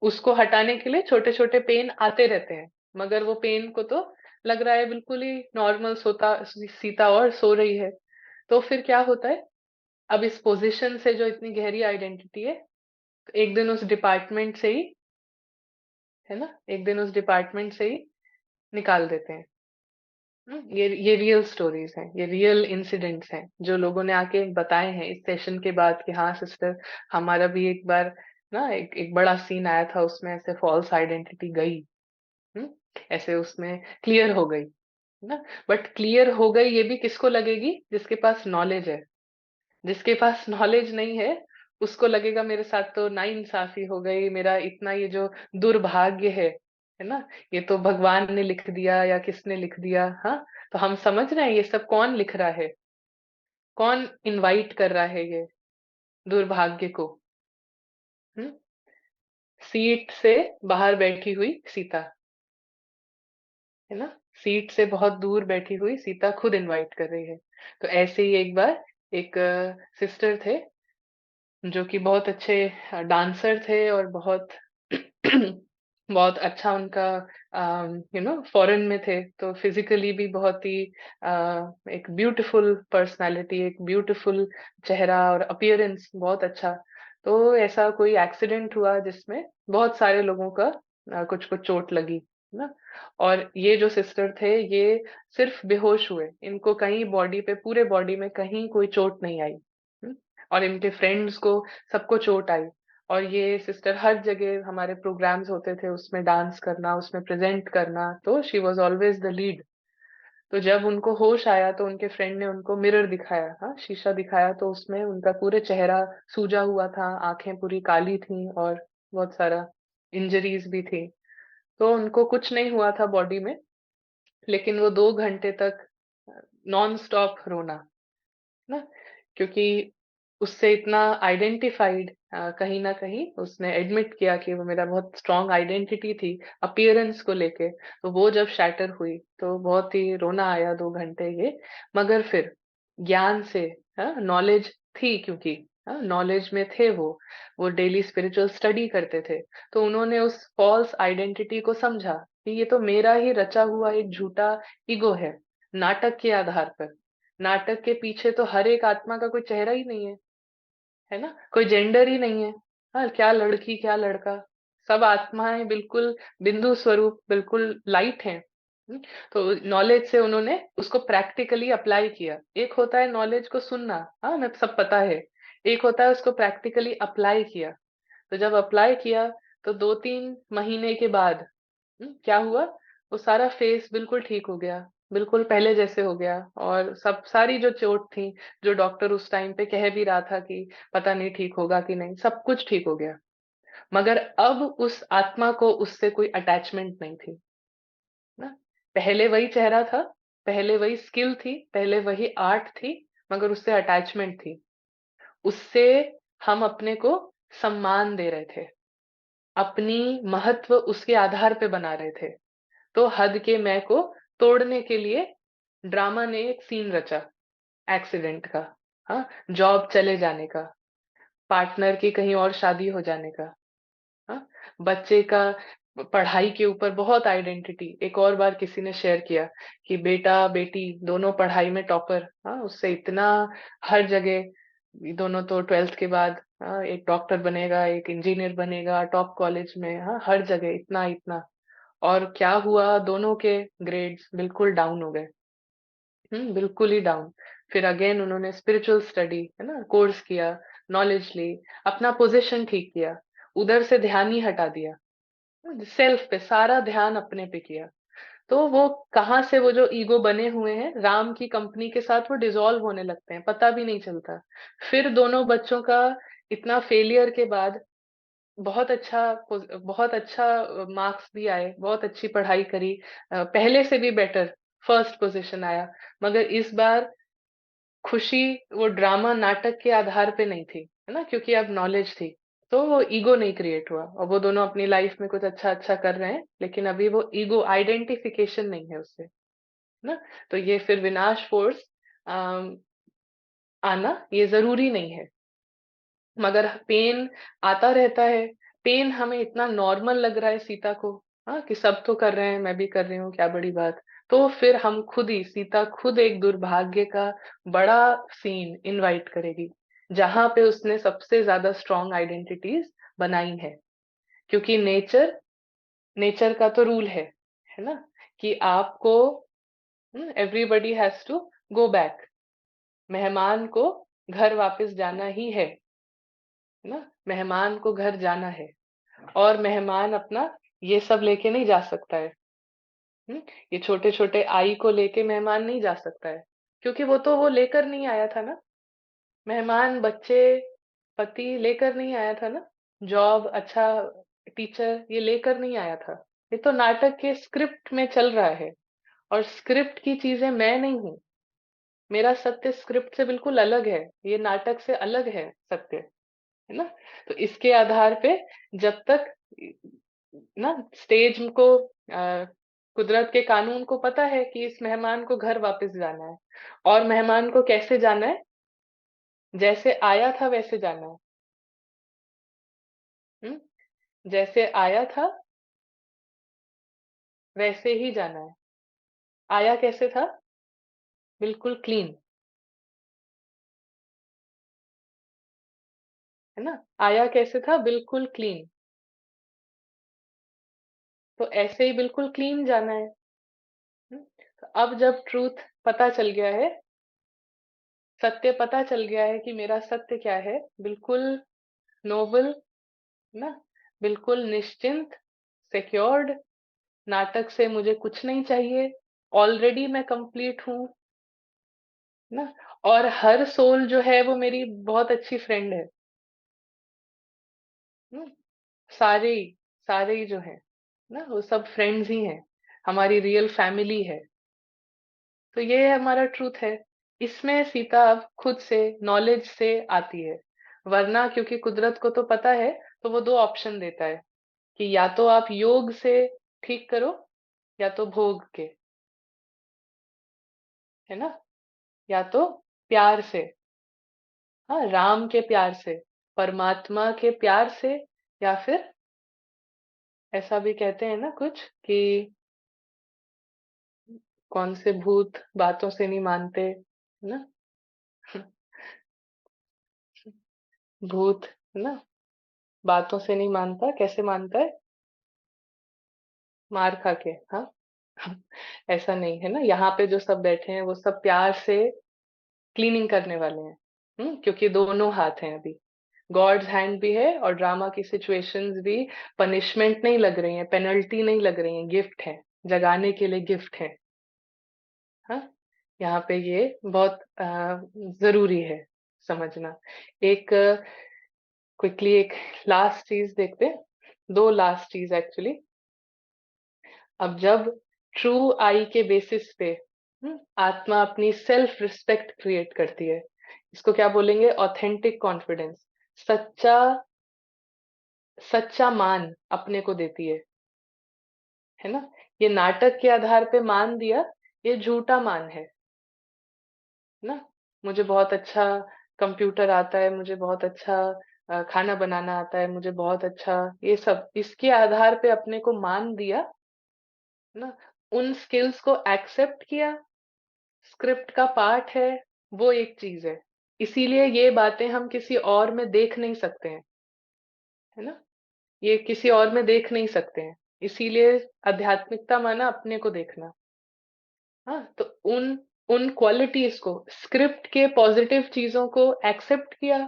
उसको हटाने के लिए छोटे-छोटे पेन आते रहते हैं, मगर वो पेन को तो लग रहा है बिल्कुल ही नॉर्मल सोता सीता और सो रही है। तो फिर क्या होता है, अब इस पोज़ीशन से जो इतनी गहरी आइडेंटिटी है, एक दिन उस डिपार्टमेंट से ही, है ना? एक दिन उस डिपार्टमेंट से ही निकाल देते हैं। ये रियल स्टोरीज़ हैं, ये रियल इंसिडेंट्स हैं, जो लोगों ने आके बताए हैं इस सेशन के बाद कि हाँ सिस्टर, हमारा भी एक बार ना एक एक बड़ा सीन आया था, उसमें ऐसे फ़ॉल्स आइडेंटिटी गई, हुँ? ऐसे उसमें क्लियर हो गई, है ना? बट क्लियर हो गई ये भी किसको लगेगी? जिसके पास नॉलेज है। जिसके पास नॉलेज नहीं है, उसको लगेगा मेरे साथ तो नाइंसाफ़ी हो गई, मेरा इतना ये जो दुर्भाग्य है ना? ये तो भगवान ने लिख दिया या किसने लिख दिया, हाँ? तो हम समझ रहे हैं ये सब कौन लिख रहा है? कौन इनवाइट कर रहा है ये दुर्भाग्य को? हुँ? सीट से बाहर बैठी हुई सीता, है ना? सीट से बहुत दूर बैठी हुई सीता खुद इनवाइट कर रही है। तो ऐसे ही एक बार एक सिस्टर थे जो कि बहुत अच्छे डांसर थे और बहुत बहुत अच्छा उनका फॉरेन में थे, तो फिज़िकली भी बहुत ही एक ब्यूटीफुल पर्सनैलिटी, एक ब्यूटीफुल चेहरा और अपीयरेंस बहुत अच्छा। तो ऐसा कोई एक्सीडेंट हुआ जिसमें बहुत सारे लोगों का कुछ-कुछ चोट लगी, है ना? और ये जो सिस्टर थे, ये सिर्फ़ बेहोश हुए, इनको कहीं बॉडी पे पूरे बॉडी में कहीं कोई चोट नहीं आई। हुँ? और इनके फ्रेंड्स को सबको चोट आई और ये सिस्टर हर जगह हमारे प्रोग्राम्स होते थे उसमें डांस करना, उसमें प्रेज़ेंट करना, तो she was always the lead. तो जब उनको होश आया तो उनके फ्रेंड ने उनको मिरर दिखाया, हाँ, शीशा दिखाया तो उसमें उनका पूरे चेहरा सूजा हुआ था, आँखें पूरी काली थीं और बहुत सारा इंजरीज़ भी थी। तो उनको कुछ नहीं हुआ था बॉडी में, लेकिन वो 2 घंटे तक नॉन स्टॉप रोना। ना? क्योंकि उससे इतना आइडेंटिफाइड कहीं न कहीं उसने एडमिट किया कि वो मेरा बहुत स्ट्रॉन्ग आइडेंटिटी थी, अपीयरेंस को लेके, तो वो जब शैटर हुई, तो बहुत ही रोना आया 2 घंटे ये। मगर फिर ज्ञान से, हाँ, नॉलेज थी क्योंकि, हाँ, नॉलेज में थे वो डेली स्पिरिचुअल स्टडी करते थे, तो उन्होंने उस फ़ॉल्स आइडेंटिटी को समझा कि ये तो मेरा ही रचा हुआ एक झूठा ईगो है, नाटक के आधार पर। नाटक के पीछे तो हर एक आत्मा का कोई चेहरा ही नहीं है ना? कोई जेंडर ही नहीं है। हाँ, क्या लड़की, क्या लड़का, सब आत्माएं बिल्कुल बिंदु स्वरूप, बिल्कुल लाइट हैं। हम्म, तो नॉलेज से उन्होंने उसको प्रैक्टिकली अप्लाई किया। एक होता है नॉलेज को सुनना, हाँ मैं सब पता है, एक होता है उसको प्रैक्टिकली अप्लाई किया। तो जब अप्लाई किया तो 2-3 महीने के बाद क्या हुआ, वो सारा फेस बिल्कुल ठीक हो गया, बिल्कुल पहले जैसे हो गया। और सब सारी जो चोट थी, जो डॉक्टर उस टाइम पे कह भी रहा था कि पता नहीं ठीक होगा कि नहीं, सब कुछ ठीक हो गया। मगर अब उस आत्मा को उससे कोई अटैचमेंट नहीं थी ना। पहले वही चेहरा था, पहले वही स्किल थी, पहले वही आर्ट थी, मगर उससे अटैचमेंट थी। उससे हम अपने को सम्मान दे रहे थे, अपनी महत्व उसके आधार पे बना रहे थे। तो हद के मैं को तोड़ने के लिए ड्रामा ने एक सीन रचा, एक्सीडेंट का, हाँ, जॉब चले जाने का, पार्टनर की कहीं और शादी हो जाने का, हाँ, बच्चे का पढ़ाई के ऊपर बहुत आइडेंटिटी। एक और बार किसी ने शेयर किया कि बेटा बेटी दोनों पढ़ाई में टॉपर, हाँ, उससे इतना हर जगह, ये दोनों तो 12th के बाद, हाँ, एक डॉक्टर बनेगा, एक इंजीनियर बनेगा, टॉप कॉलेज में, हाँ, हर जगह इतना इतना। और क्या हुआ, दोनों के ग्रेड्स बिल्कुल डाउन हो गए। बिल्कुल ही डाउन। फिर अगेन उन्होंने स्पिरिचुअल स्टडी, है ना, कोर्स किया, नॉलेज ली, अपना पोजीशन ठीक किया, उधर से ध्यान ही हटा दिया, सेल्फ पे सारा ध्यान अपने पे किया। तो वो कहाँ से वो जो ईगो बने हुए हैं राम की कंपनी के साथ वो डिसॉल्व होने लगते हैं, पता भी नहीं चलता। फिर दोनों बच्चों का इतना फेलियर के बाद बहुत अच्छा मार्क्स भी आए, बहुत अच्छी पढ़ाई करी, पहले से भी बेटर फर्स्ट पोजीशन आया। मगर इस बार खुशी वो ड्रामा नाटक के आधार पे नहीं थी, है ना, क्योंकि अब नॉलेज थी। तो वो ईगो नहीं क्रिएट हुआ, और वो दोनों अपनी लाइफ में कुछ अच्छा अच्छा कर रहे हैं, लेकिन अभी वो ईगो आइडेंटिफिकेशन नहीं है उससे, है ना। तो ये फिर विनाश फोर्स आना ये जरूरी नहीं है, मगर पेन आता रहता है। पेन हमें इतना नॉर्मल लग रहा है सीता को, हाँ, कि सब तो कर रहे हैं मैं भी कर रही हूँ, क्या बड़ी बात। तो फिर हम खुद ही, सीता खुद एक दुर्भाग्य का बड़ा सीन इनवाइट करेगी, जहां पे उसने सबसे ज्यादा स्ट्रॉन्ग आइडेंटिटीज बनाई है। क्योंकि नेचर नेचर का तो रूल है ना, कि आपको everybody has to go back, मेहमान को घर वापस जाना ही है ना, मेहमान को घर जाना है। और मेहमान अपना ये सब लेके नहीं जा सकता है। हम्म, ये छोटे छोटे आई को लेके मेहमान नहीं जा सकता है, क्योंकि वो तो वो लेकर नहीं आया था ना। मेहमान बच्चे पति लेकर नहीं आया था ना, जॉब अच्छा टीचर ये लेकर नहीं आया था। ये तो नाटक के स्क्रिप्ट में चल रहा है, और स्क्रिप्ट की चीजें मैं नहीं हूँ। मेरा सत्य स्क्रिप्ट से बिल्कुल अलग है, ये नाटक से अलग है सत्य, है ना। तो इसके आधार पे जब तक ना स्टेज को कुदरत के कानून को पता है कि इस मेहमान को घर वापस जाना है, और मेहमान को कैसे जाना है, जैसे आया था वैसे जाना है। जैसे आया था वैसे ही जाना है। आया कैसे था, बिल्कुल क्लीन, है ना। आया कैसे था, बिल्कुल क्लीन। तो ऐसे ही बिल्कुल क्लीन जाना है। तो अब जब ट्रूथ पता चल गया है, सत्य पता चल गया है कि मेरा सत्य क्या है, बिल्कुल नोबल ना, बिल्कुल निश्चिंत, सिक्योर्ड, नाटक से मुझे कुछ नहीं चाहिए, ऑलरेडी मैं कंप्लीट हूँ ना। और हर सोल जो है वो मेरी बहुत अच्छी फ्रेंड है। हम्म, सारे ही सारे ही जो है ना, वो सब फ्रेंड्स ही हैं, हमारी रियल फैमिली है। तो ये हमारा ट्रूथ है। इसमें सीता अब खुद से नॉलेज से आती है, वरना क्योंकि कुदरत को तो पता है, तो वो दो ऑप्शन देता है कि या तो आप योग से ठीक करो, या तो भोग के, है ना, या तो प्यार से, हाँ, राम के प्यार से, परमात्मा के प्यार से, या फिर ऐसा भी कहते हैं ना कुछ कि कौन से भूत बातों से नहीं मानते, है ना? भूत, है ना? बातों से नहीं मानता, कैसे मानता है? मार खा के, हाँ? ऐसा नहीं है ना, यहाँ पे जो सब बैठे हैं वो सब प्यार से क्लीनिंग करने वाले हैं, क्योंकि दोनों हाथ हैं अभी, गॉड्स हैंड भी है और ड्रामा की सिचुएशंस भी पनिशमेंट नहीं लग रही हैं, पेनल्टी नहीं लग रही हैं, गिफ्ट है, जगाने के लिए गिफ्ट है, हाँ? यहाँ पे ये बहुत जरूरी है समझना। एक क्विकली एक लास्ट चीज देखते हैं, दो लास्ट चीज एक्चुअली। अब जब ट्रू आई के बेसिस पे आत्मा अपनी सेल्फ रिस्पेक्ट क्रिएट करती है, इसको क्या बोलेंगे? ऑथेंटिक कॉन्फिडेंस, सच्चा सच्चा मान अपने को देती है ना? ये नाटक के आधार पे मान दिया, ये झूठा मान है ना? मुझे बहुत अच्छा कंप्यूटर आता है, मुझे बहुत अच्छा खाना बनाना आता है, मुझे बहुत अच्छा ये सब, इसके आधार पे अपने को मान दिया ना, उन स्किल्स को एक्सेप्ट किया, स्क्रिप्ट का पार्ट है, वो एक चीज है। इसीलिए ये बातें हम किसी और में देख नहीं सकते हैं, है ना? ये किसी और में देख नहीं सकते हैं, इसीलिए आध्यात्मिकता माना अपने को देखना। हाँ, तो उन उन क्वालिटीज को, स्क्रिप्ट के पॉजिटिव चीजों को एक्सेप्ट किया,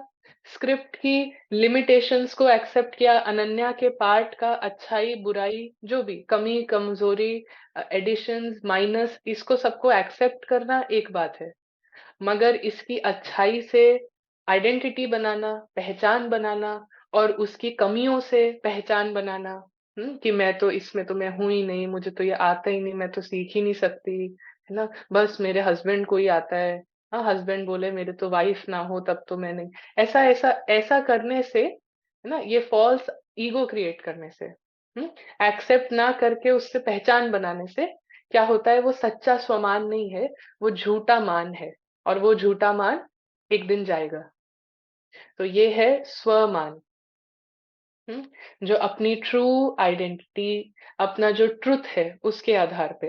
स्क्रिप्ट की लिमिटेशंस को एक्सेप्ट किया, अनन्या के पार्ट का, अच्छाई बुराई जो भी, कमी कमजोरी, एडिशंस माइनस, इसको सबको एक्सेप्ट करना एक बात है, मगर इसकी अच्छाई से आइडेंटिटी बनाना, पहचान बनाना, और उसकी कमियों से पहचान बनाना, कि मैं तो इसमें तो मैं हूं ही नहीं, मुझे तो ये आता ही नहीं, मैं तो सीख ही नहीं सकती, है ना? बस मेरे हस्बैंड को ही आता है, हाँ, हस्बैंड बोले मेरे तो वाइफ ना हो तब तो मैं नहीं, ऐसा ऐसा ऐसा करने से, है ना, ये फॉल्स ईगो क्रिएट करने से, एक्सेप्ट ना करके उससे पहचान बनाने से क्या होता है? वो सच्चा स्वमान नहीं है, वो झूठा मान है, और वो झूठा मान एक दिन जाएगा। तो ये है स्वमान, जो अपनी ट्रू आइडेंटिटी, अपना जो ट्रुथ है उसके आधार पे।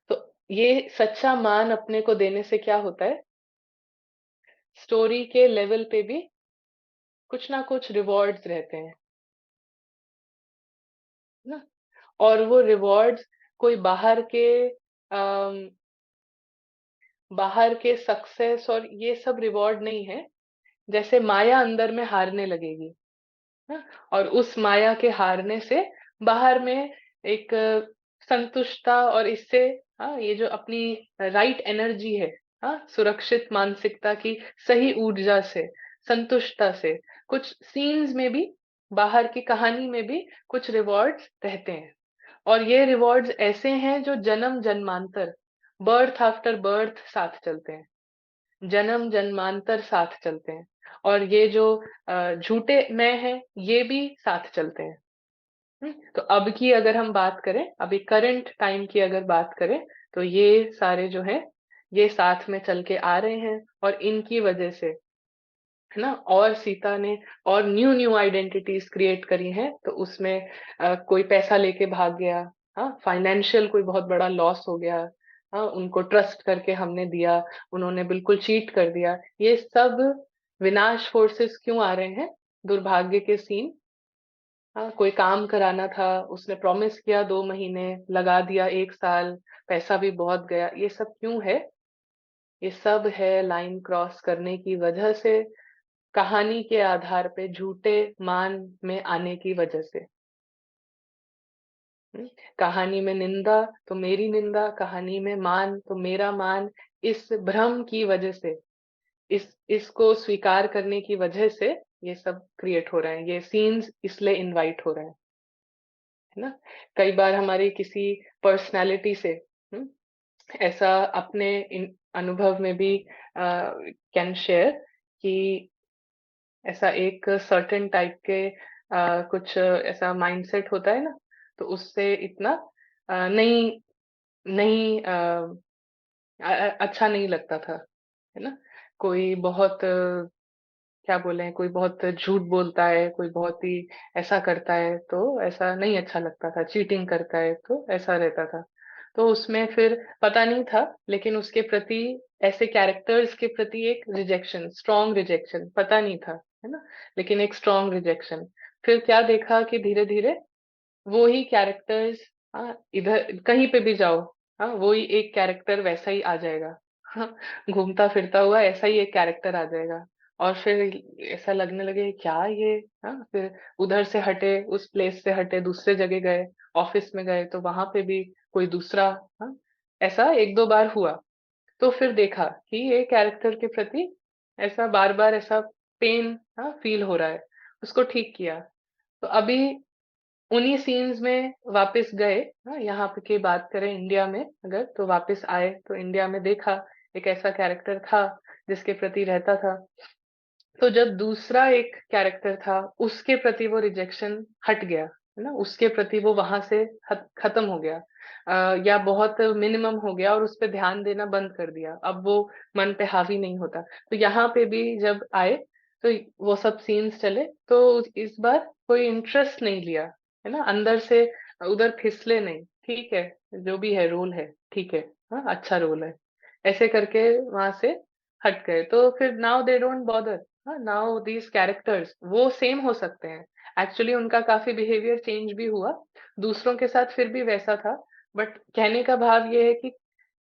तो ये सच्चा मान अपने को देने से क्या होता है? स्टोरी के लेवल पे भी कुछ ना कुछ रिवॉर्ड्स रहते हैं ना, और वो रिवॉर्ड्स कोई बाहर के सक्सेस और ये सब रिवॉर्ड नहीं है। जैसे माया अंदर में हारने लगेगी, हाँ? और उस माया के हारने से बाहर में एक संतुष्टता, और इससे, हाँ, ये जो अपनी राइट एनर्जी है, हाँ, सुरक्षित मानसिकता की सही ऊर्जा से, संतुष्टता से, कुछ सीन्स में भी, बाहर की कहानी में भी कुछ रिवॉर्ड्स रहते हैं, और ये रिवॉर्ड्स ऐसे हैं जो जन्म जन्मांतर, बर्थ आफ्टर बर्थ साथ चलते हैं, जन्म जन्मांतर साथ चलते हैं, और ये जो झूठे मैं है ये भी साथ चलते हैं। तो अब की अगर हम बात करें, अभी करंट टाइम की अगर बात करें, तो ये सारे जो है ये साथ में चल के आ रहे हैं, और इनकी वजह से, है ना, और सीता ने और न्यू न्यू आइडेंटिटीज क्रिएट करी हैं, तो उसमें कोई पैसा लेके भाग गया, हाँ, फाइनेंशियल कोई बहुत बड़ा लॉस हो गया, हाँ, उनको ट्रस्ट करके हमने दिया, उन्होंने बिल्कुल चीट कर दिया, ये सब विनाश फोर्सेस क्यों आ रहे हैं? दुर्भाग्य के सीन, हाँ, कोई काम कराना था, उसने प्रॉमिस किया 2 महीने, लगा दिया 1 साल, पैसा भी बहुत गया, ये सब क्यों है? ये सब है लाइन क्रॉस करने की वजह से, कहानी के आधार पे झूठे मान में आने की वजह से। कहानी में निंदा तो मेरी निंदा, कहानी में मान तो मेरा मान, इस भ्रम की वजह से, इसको स्वीकार करने की वजह से ये सब क्रिएट हो रहे हैं, ये सीन्स इसलिए इनवाइट हो रहे हैं, है ना? कई बार हमारी किसी पर्सनालिटी से, हम्म, ऐसा अपने अनुभव में भी कैन शेयर कि ऐसा एक सर्टेन टाइप के कुछ ऐसा माइंडसेट होता है ना, तो उससे इतना नहीं नहीं अच्छा नहीं लगता था, है ना? कोई बहुत क्या बोले, कोई बहुत झूठ बोलता है, कोई बहुत ही ऐसा करता है तो ऐसा नहीं अच्छा लगता था, चीटिंग करता है तो ऐसा रहता था। तो उसमें फिर पता नहीं था, लेकिन उसके प्रति, ऐसे कैरेक्टर्स के प्रति एक रिजेक्शन, स्ट्रॉन्ग रिजेक्शन, पता नहीं था, है ना, लेकिन एक स्ट्रॉन्ग रिजेक्शन। फिर क्या देखा कि धीरे धीरे वो ही कैरेक्टर्स, हाँ, इधर कहीं पे भी जाओ, हाँ, वो ही एक कैरेक्टर वैसा ही आ जाएगा, हाँ, घूमता फिरता हुआ ऐसा ही एक कैरेक्टर आ जाएगा। और फिर ऐसा लगने लगे क्या ये, हाँ, फिर उधर से हटे, उस प्लेस से हटे, दूसरे जगह गए, ऑफिस में गए तो वहां पे भी कोई दूसरा, हाँ, ऐसा एक दो बार हुआ। तो फिर देखा कि ये कैरेक्टर के प्रति ऐसा बार बार ऐसा पेन, हाँ, फील हो रहा है, उसको ठीक किया। तो अभी उन्हीं सीन्स में वापस गए, हाँ, यहाँ पे की बात करें इंडिया में अगर, तो वापस आए तो इंडिया में देखा एक ऐसा कैरेक्टर था जिसके प्रति रहता था। तो जब दूसरा एक कैरेक्टर था उसके प्रति वो रिजेक्शन हट गया, है ना, उसके प्रति वो वहां से खत्म हो गया, या बहुत मिनिमम हो गया, और उस पर ध्यान देना बंद कर दिया, अब वो मन पे हावी नहीं होता। तो यहाँ पे भी जब आए तो वो सब सीन्स चले, तो इस बार कोई इंटरेस्ट नहीं लिया, है ना, अंदर से उधर फिसले नहीं, ठीक है, जो भी है रोल है, ठीक है, हाँ, अच्छा रोल है, ऐसे करके वहां से हट गए। तो फिर नाउ दे डोंट बॉदर, हाँ, नाउ दीज कैरेक्टर्स वो सेम हो सकते हैं, एक्चुअली उनका काफी बिहेवियर चेंज भी हुआ, दूसरों के साथ फिर भी वैसा था, बट कहने का भाव ये है कि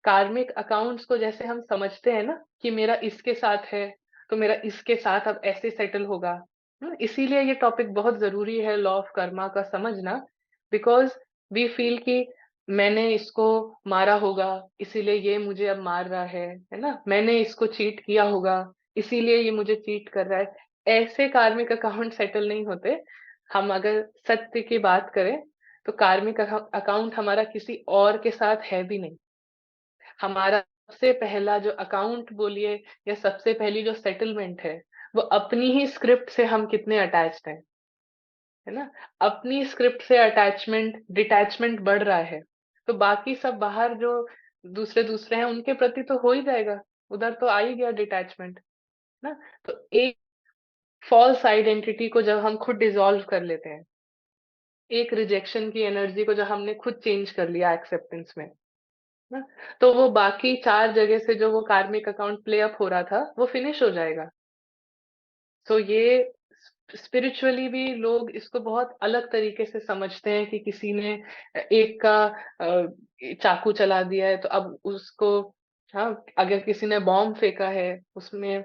कार्मिक अकाउंट्स को जैसे हम समझते हैं ना कि मेरा इसके साथ है तो मेरा इसके साथ अब ऐसे सेटल होगा, इसीलिए ये टॉपिक बहुत जरूरी है लॉ ऑफ कर्मा का समझना, बिकॉज वी फील कि मैंने इसको मारा होगा इसीलिए ये मुझे अब मार रहा है ना, मैंने इसको चीट किया होगा इसीलिए ये मुझे चीट कर रहा है, ऐसे कार्मिक अकाउंट सेटल नहीं होते। हम अगर सत्य की बात करें तो कार्मिक अकाउंट हमारा किसी और के साथ है भी नहीं, हमारा सबसे पहला जो अकाउंट बोलिए या सबसे पहली जो सेटलमेंट है वो अपनी ही स्क्रिप्ट से हम कितने अटैच्ड हैं, है ना, अपनी स्क्रिप्ट से अटैचमेंट डिटैचमेंट बढ़ रहा है, तो बाकी सब बाहर जो दूसरे दूसरे हैं उनके प्रति तो हो ही जाएगा, उधर तो आ ही गया डिटैचमेंट ना। तो एक फॉल्स आइडेंटिटी को जब हम खुद डिसॉल्व कर लेते हैं, एक रिजेक्शन की एनर्जी को जब हमने खुद चेंज कर लिया एक्सेप्टेंस में ना, तो वो बाकी चार जगह से जो वो कार्मिक अकाउंट प्ले अप हो रहा था वो फिनिश हो जाएगा। तो ये स्पिरिचुअली भी लोग इसको बहुत अलग तरीके से समझते हैं कि किसी ने एक का चाकू चला दिया है तो अब उसको, हाँ, अगर किसी ने बॉम्ब फेंका है उसमें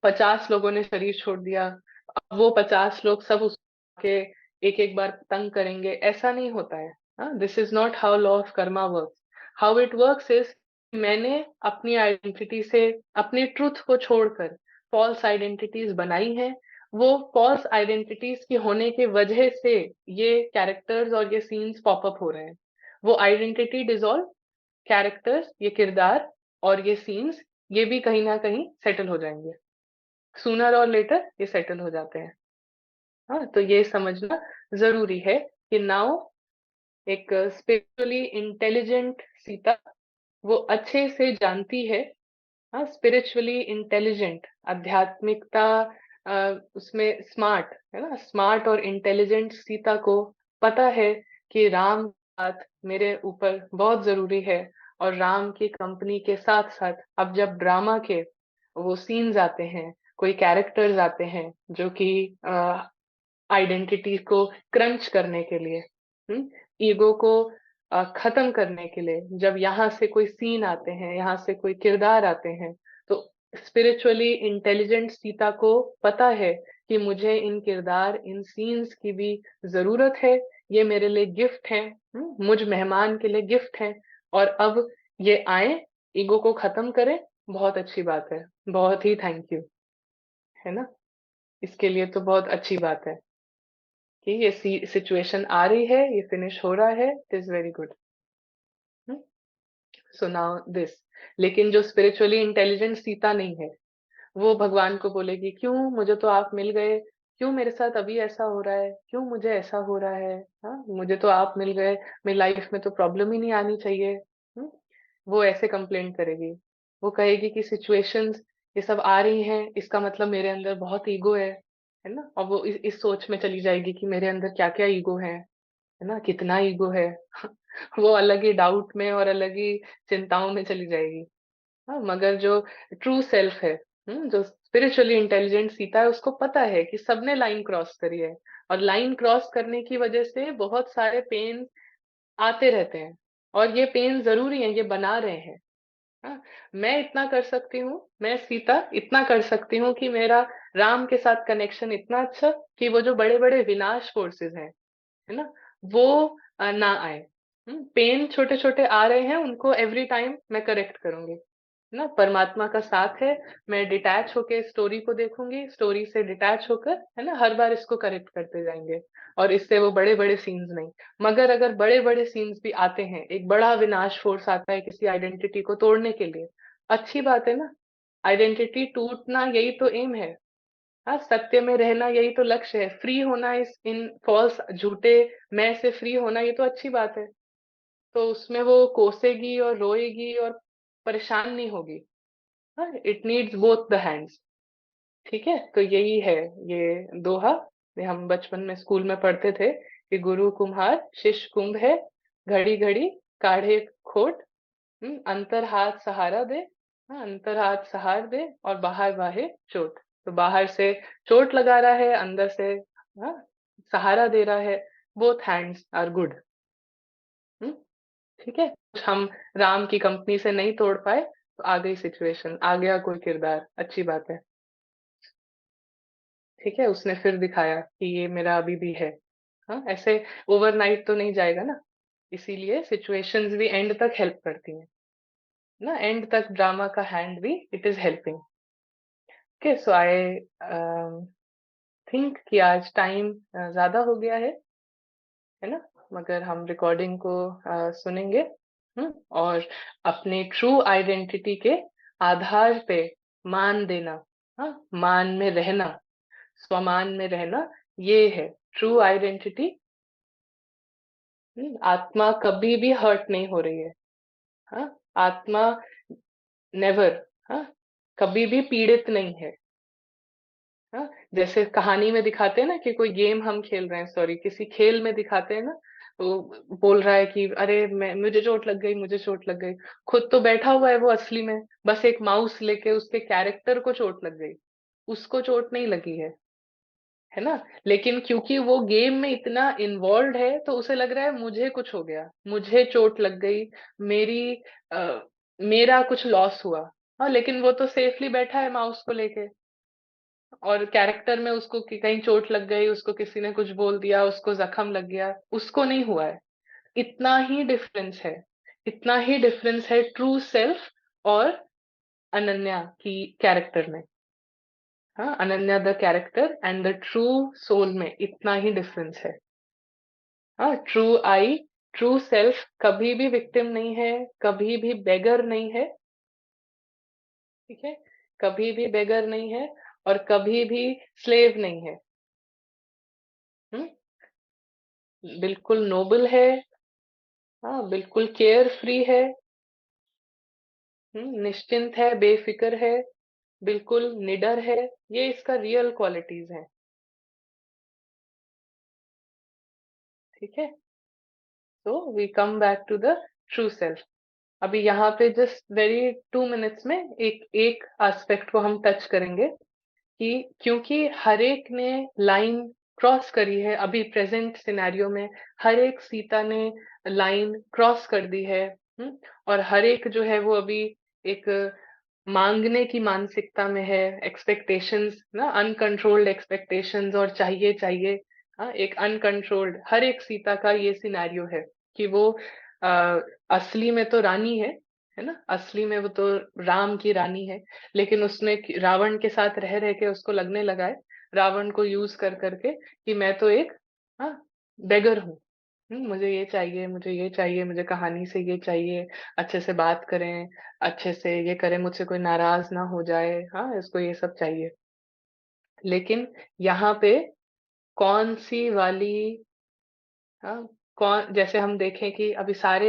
50 लोगों ने शरीर छोड़ दिया, अब वो 50 लोग सब उसके एक एक बार तंग करेंगे, ऐसा नहीं होता है, हाँ, this is not how law of Karma works. How it works is, मैंने अपनी आइडेंटिटी से, अपनी ट्रुथ को छोड़कर फॉल्स आइडेंटिटीज बनाई हैं, वो फॉल्स आइडेंटिटीज की होने की वजह से ये कैरेक्टर्स और ये सीन्स पॉपअप हो रहे हैं, वो आइडेंटिटी डिसॉल्व, कैरेक्टर्स, ये किरदार और ये सीन्स, ये भी कहीं ना कहीं सेटल हो जाएंगे, सूनर और लेटर ये सेटल हो जाते हैं। हाँ, तो ये समझना जरूरी है कि नाउ एक स्पिरिचुअली इंटेलिजेंट सीता वो अच्छे से जानती है, हाँ, स्पिरिचुअली इंटेलिजेंट, आध्यात्मिकता, उसमें स्मार्ट है ना, स्मार्ट और इंटेलिजेंट सीता को पता है कि राम का साथ मेरे ऊपर बहुत जरूरी है, और राम की कंपनी के साथ साथ अब जब ड्रामा के वो सीन्स आते हैं, कोई कैरेक्टर्स आते हैं जो कि आइडेंटिटी को क्रंच करने के लिए, ईगो को खत्म करने के लिए, जब यहाँ से कोई सीन आते हैं, यहाँ से कोई किरदार आते हैं, तो स्पिरिचुअली इंटेलिजेंट सीता को पता है कि मुझे इन किरदार, इन सीन्स की भी जरूरत है, ये मेरे लिए गिफ्ट है, मुझ मेहमान के लिए गिफ्ट है, और अब ये आए, ईगो को खत्म करें, बहुत अच्छी बात है, बहुत ही थैंक यू, है ना, इसके लिए तो बहुत अच्छी बात है कि ये सिचुएशन आ रही है, ये फिनिश हो रहा है, it is very good. So now this, लेकिन जो स्पिरिचुअली इंटेलिजेंट सीता नहीं है, वो भगवान को बोलेगी क्यों मुझे तो आप मिल गए, क्यों मेरे साथ अभी ऐसा हो रहा है, क्यों मुझे ऐसा हो रहा है, हाँ, मुझे तो आप मिल गए, मेरी लाइफ में तो प्रॉब्लम ही नहीं आनी चाहिए। वो ऐसे कंप्लेंट करेगी, वो कहेगी कि सिचुएशंस ये सब आ रही हैं, इसका मतलब मेरे अंदर बहुत ईगो है ना? और वो इस सोच में चली जाएगी कि मेरे अंदर क्या-क्या ईगो है ना? कितना ईगो है। वो अलग ही डाउट में और अलग ही चिंताओं में चली जाएगी। हाँ, मगर जो ट्रू सेल्फ है, जो स्पिरिचुअली इंटेलिजेंट सीता है, उसको पता है कि सबने लाइन क्रॉस करी है और लाइन क्रॉस करने की वजह से बहुत सारे पेन आते रहते हैं और ये पेन ज़रूरी है, ये बना रहे हैं। हाँ, मैं इतना कर सकती हूँ, मैं सीता इतना कर सकती हूँ कि मेरा राम के साथ कनेक्शन इतना अच्छा कि वो जो बड़े-बड़े विनाश फोर्सेस हैं, है ना? वो ना आए। पेन छोटे-छोटे आ रहे हैं, उनको एवरी टाइम मैं करेक्ट करूँगी। ना परमात्मा का साथ है, मैं डिटैच होके स्टोरी को देखूँगी, स्टोरी से डिटैच होकर, है ना, हर बार इसको करेक्ट करते जाएँगे और इससे वो बड़े-बड़े सीन्स नहीं। मगर अगर बड़े-बड़े सीन्स भी आते हैं, एक बड़ा विनाश फ़ोर्स आता है किसी आइडेंटिटी को तोड़ने के लिए, अच्छी बात है ना, आइडेंटिटी टूटना यही तो एम है। हाँ, सत्य में रहना यही तो लक्ष्य है, फ्री होना इस इन फ़ॉल्स झूठे मैं से फ्री होना ये तो अच्छी बात है। तो उसमें वो कोसेगी और रोएगी और परेशान नहीं होगी। हाँ, it needs both the hands. ठीक है? तो यही है ये दोहा, ये हम बचपन में स्कूल में पढ़ते थे कि गुरु कुम्हार शिष्य कुंभ है, घड़ी-घड़ी काढ़े खोट, अंतर हाथ सहारा दे, हाँ, अंतर हाथ सहार दे और बाहर वाहे चोट। तो बाहर से चोट लगा रहा है, अंदर से हाँ, सहारा दे रहा है, बोथ हैंड्स आर गुड। हुँ, ठीक है? कुछ हम राम की कंपनी से नहीं तोड़ पाए, तो आ गई सिचुएशन, आ गया कोई किरदार, अच्छी बात है। ठीक है? उसने फिर दिखाया कि ये मेरा अभी भी है। हाँ, ऐसे ओवरनाइट तो नहीं जाएगा ना, इसीलिए सिचुएशंस भी एंड तक हेल्प करती हैं, ना एंड तक ड्रामा का हैंड भी it is helping. Okay, so I think कि आज टाइम ज़्यादा हो गया है ना? मगर हम रिकॉर्डिंग को सुनेंगे, और अपने ट्रू आइडेंटिटी के आधार पे मान देना, हाँ, मान में रहना, स्वमान में रहना, ये है ट्रू आइडेंटिटी। आत्मा कभी भी हर्ट नहीं हो रही है, हाँ, आत्मा नेवर, हाँ, कभी भी पीड़ित नहीं है, हाँ, जैसे कहानी में दिखाते हैं ना कि कोई गेम हम खेल रहे हैं, सॉरी किसी खेल में दिखाते हैं ना, वो बोल रहा है कि अरे मैं मुझे चोट लग गई, मुझे चोट लग गई, खुद तो बैठा हुआ है वो असली में, बस एक माउस लेके उसके कैरेक्टर को चोट लग गई, उसको चोट नहीं लगी है ना? लेकिन क्योंकि वो गेम में इतना इन्वॉल्व्ड है तो उसे लग रहा है मुझे कुछ हो गया, मुझे चोट लग गई, मेरी मेरा कुछ लॉस हुआ। हाँ, लेकिन वो तो सेफली बैठा है माउस को लेके और कैरेक्टर में उसको कि कहीं चोट लग गई, उसको किसी ने कुछ बोल दिया, उसको जख्म लग गया, उसको नहीं हुआ है। इतना ही डिफरेंस है, इतना ही डिफरेंस है ट्रू सेल्फ और अनन्या की कैरेक्टर में। हाँ, Ananya the character and the true soul में इतना ही डिफरेंस है। हाँ, ट्रू आई, ट्रू सेल्फ कभी भी विक्टिम नहीं है, कभी भी बेगर नहीं है, ठीक है? कभी भी बेगर नहीं है और कभी भी स्लेव नहीं है। हुँ? बिल्कुल नोबल है, हाँ, बिल्कुल केयर फ्री है, निश्चिंत है, बेफ़िक्र है, बिल्कुल निडर है, ये इसका रियल क्वालिटीज़ हैं, ठीक है? So we come back to the true self. अभी यहाँ पे जस्ट वेरी 2 मिनट्स में एक एक एस्पेक्ट को हम टच करेंगे कि क्योंकि हर एक ने लाइन क्रॉस करी है, अभी प्रेजेंट सिनेरियो में हर एक सीता ने लाइन क्रॉस कर दी है, और हर एक जो है वो अभी एक मांगने की मानसिकता में है, एक्सपेक्टेशंस ना, अनकंट्रोल्ड एक्सपेक्टेशंस और चाहिए चाहिए, हाँ, एक अनकंट्रोल्ड हर एक सीता का ये सिनेरियो है कि वो अ, असली में तो रानी है ना, असली में वो तो राम की रानी है, लेकिन उसने रावण के साथ रह रह के उसको लगने लगा है, रावण को यूज कर करके कि मैं तो एक, हाँ, बेगर हूँ, मुझे ये चाहिए, मुझे ये चाहिए, मुझे कहानी से ये चाहिए, अच्छे से बात करें, अच्छे से ये करें, मुझसे कोई नाराज ना हो जाए, हाँ, इसको ये सब चाहिए। लेकिन यहाँ पे कौन सी वाली, हाँ, कौन, जैसे हम देखें कि अभी सारे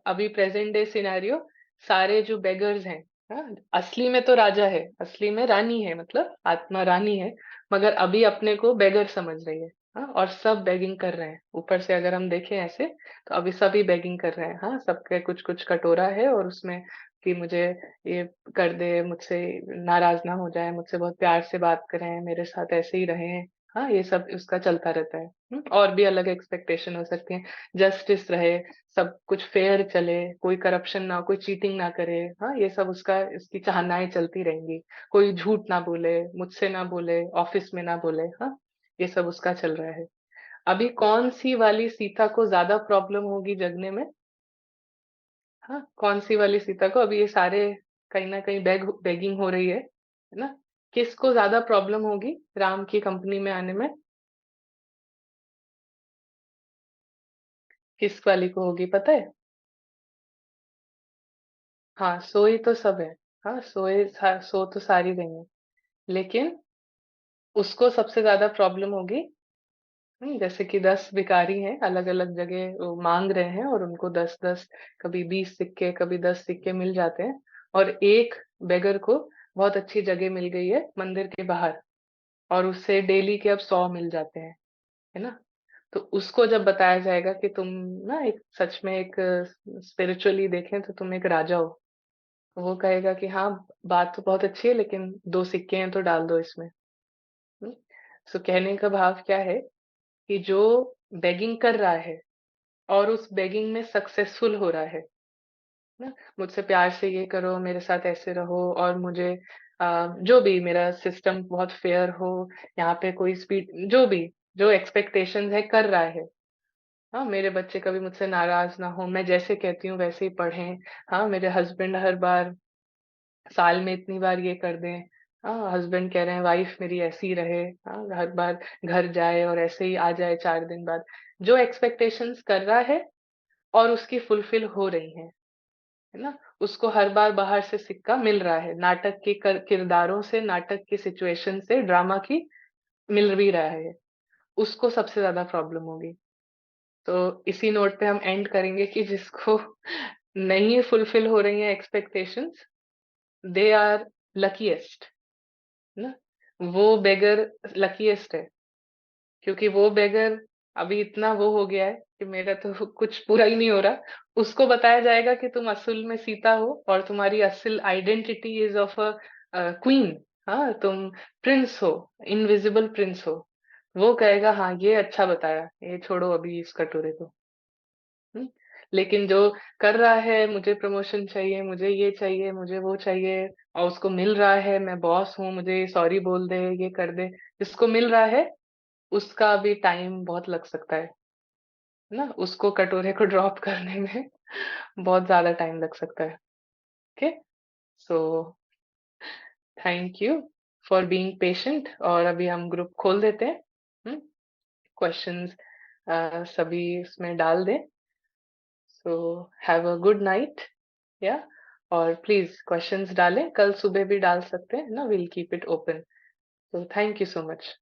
अभी प्रेजेंट डे सिनेरियो, सारे जो बेगर्स हैं, हाँ, असली में तो राजा है, असली में रानी है, मतलब आत्मा रानी है, मगर अभी अपने को बेगर समझ रही है। हाँ, और सब बेगिंग कर रहे हैं ऊपर से, अगर हम देखें ऐसे तो अभी सभी बेगिंग कर रहे हैं। हाँ, सबके कुछ कुछ कटोरा है और उसमें कि मुझे ये कर दे, मुझसे नाराज ना हो जाए, मुझसे बहुत प्यार से बात करें, मेरे साथ ऐसे ही रहें। हाँ, ये सब उसका चलता रहता है। और भी अलग एक्सपेक्टेशन हो सकती है, जस्टिस रहे, सब कुछ फेयर चले, कोई करप्शन ना हो, कोई चीटिंग ना करे। हाँ, ये सब उसका, इसकी चाहनाएं चलती रहेंगी। कोई झूठ ना बोले, मुझसे ना बोले, ऑफिस में ना बोले। हाँ, ये सब उसका चल रहा है। अभी कौन सी वाली सीता को ज्यादा प्रॉब्लम होगी जगने में? हाँ, कौन सी वाली सीता को अभी ये सारे कहीं ना कहीं बेगिंग हो रही है ना? किसको ज्यादा प्रॉब्लम होगी राम की कंपनी में आने में? किस वाली को होगी पता है? हाँ, सोई तो सब है। हाँ, सो तो सारी रही है, लेकिन उसको सबसे ज्यादा प्रॉब्लम होगी। जैसे कि 10 भिखारी हैं, अलग अलग जगह वो मांग रहे हैं और उनको 10-10, कभी 20 सिक्के, कभी 10 सिक्के मिल जाते हैं। और एक बेगर को बहुत अच्छी जगह मिल गई है मंदिर के बाहर, और उससे डेली के अब 100 मिल जाते हैं, है ना? तो उसको जब बताया जाएगा कि तुम ना एक सच में एक स्पिरिचुअली देखें तो तुम एक राजा हो, तो वो कहेगा कि हाँ, बात तो बहुत अच्छी है, लेकिन 2 सिक्के हैं तो डाल दो इसमें। हम्म, सो कहने का भाव क्या है कि जो बेगिंग कर रहा है और उस बेगिंग में सक्सेसफुल हो रहा है ना, मुझसे प्यार से ये करो, मेरे साथ ऐसे रहो, और मुझे जो भी मेरा सिस्टम बहुत फेयर हो, यहाँ पे कोई स्पीड, जो भी जो एक्सपेक्टेशंस है कर रहा है। हाँ, मेरे बच्चे कभी मुझसे नाराज ना हो, मैं जैसे कहती हूँ वैसे ही पढ़ें। हाँ, मेरे हस्बैंड हर बार साल में इतनी बार ये कर दें। हाँ, हस्बैंड कह रहे हैं वाइफ मेरी ऐसी रहे। हाँ, हर बार घर जाए और ऐसे ही आ जाए 4 दिन बाद। जो एक्सपेक्टेशंस कर रहा है और उसकी फुलफिल हो रही है ना? उसको हर बार बाहर से सिक्का मिल रहा है, नाटक के किरदारों से, नाटक की सिचुएशन से, ड्रामा की मिल भी रहा है। उसको सबसे ज्यादा प्रॉब्लम होगी। तो इसी नोट पे हम एंड करेंगे कि जिसको नहीं फुलफिल हो रही है एक्सपेक्टेशंस, दे आर लकीएस्ट ना, वो बेगर लकीएस्ट है, क्योंकि वो बेगर अभी इतना वो हो गया है कि मेरा तो कुछ पूरा ही नहीं हो रहा। उसको बताया जाएगा कि तुम असल में सीता हो और तुम्हारी असल identity is of a queen. हाँ, तुम प्रिंस हो, इनविजिबल प्रिंस हो। वो कहेगा हाँ, ये अच्छा बताया, ये छोड़ो अभी इस कटोरे को। हम्म, लेकिन जो कर रहा है मुझे प्रमोशन चाहिए, मुझे ये चाहिए, मुझे वो चाहिए, और उसको मिल रहा है, मैं बॉस हूँ, मुझे सॉरी बोल दे, ये कर दे, जिसको मिल रहा है उसका भी टाइम बहुत लग सकता है ना, उसको कटोरे को ड्रॉप करने में बहुत ज्यादा टाइम लग सकता है। Okay, so thank you for being patient, और अभी हम ग्रुप खोल देते हैं। क्वेश्चंस सभी इसमें डाल दें। So have a good night, या, और प्लीज क्वेश्चंस डालें, कल सुबह भी डाल सकते हैं ना, will keep it open. So thank you so much.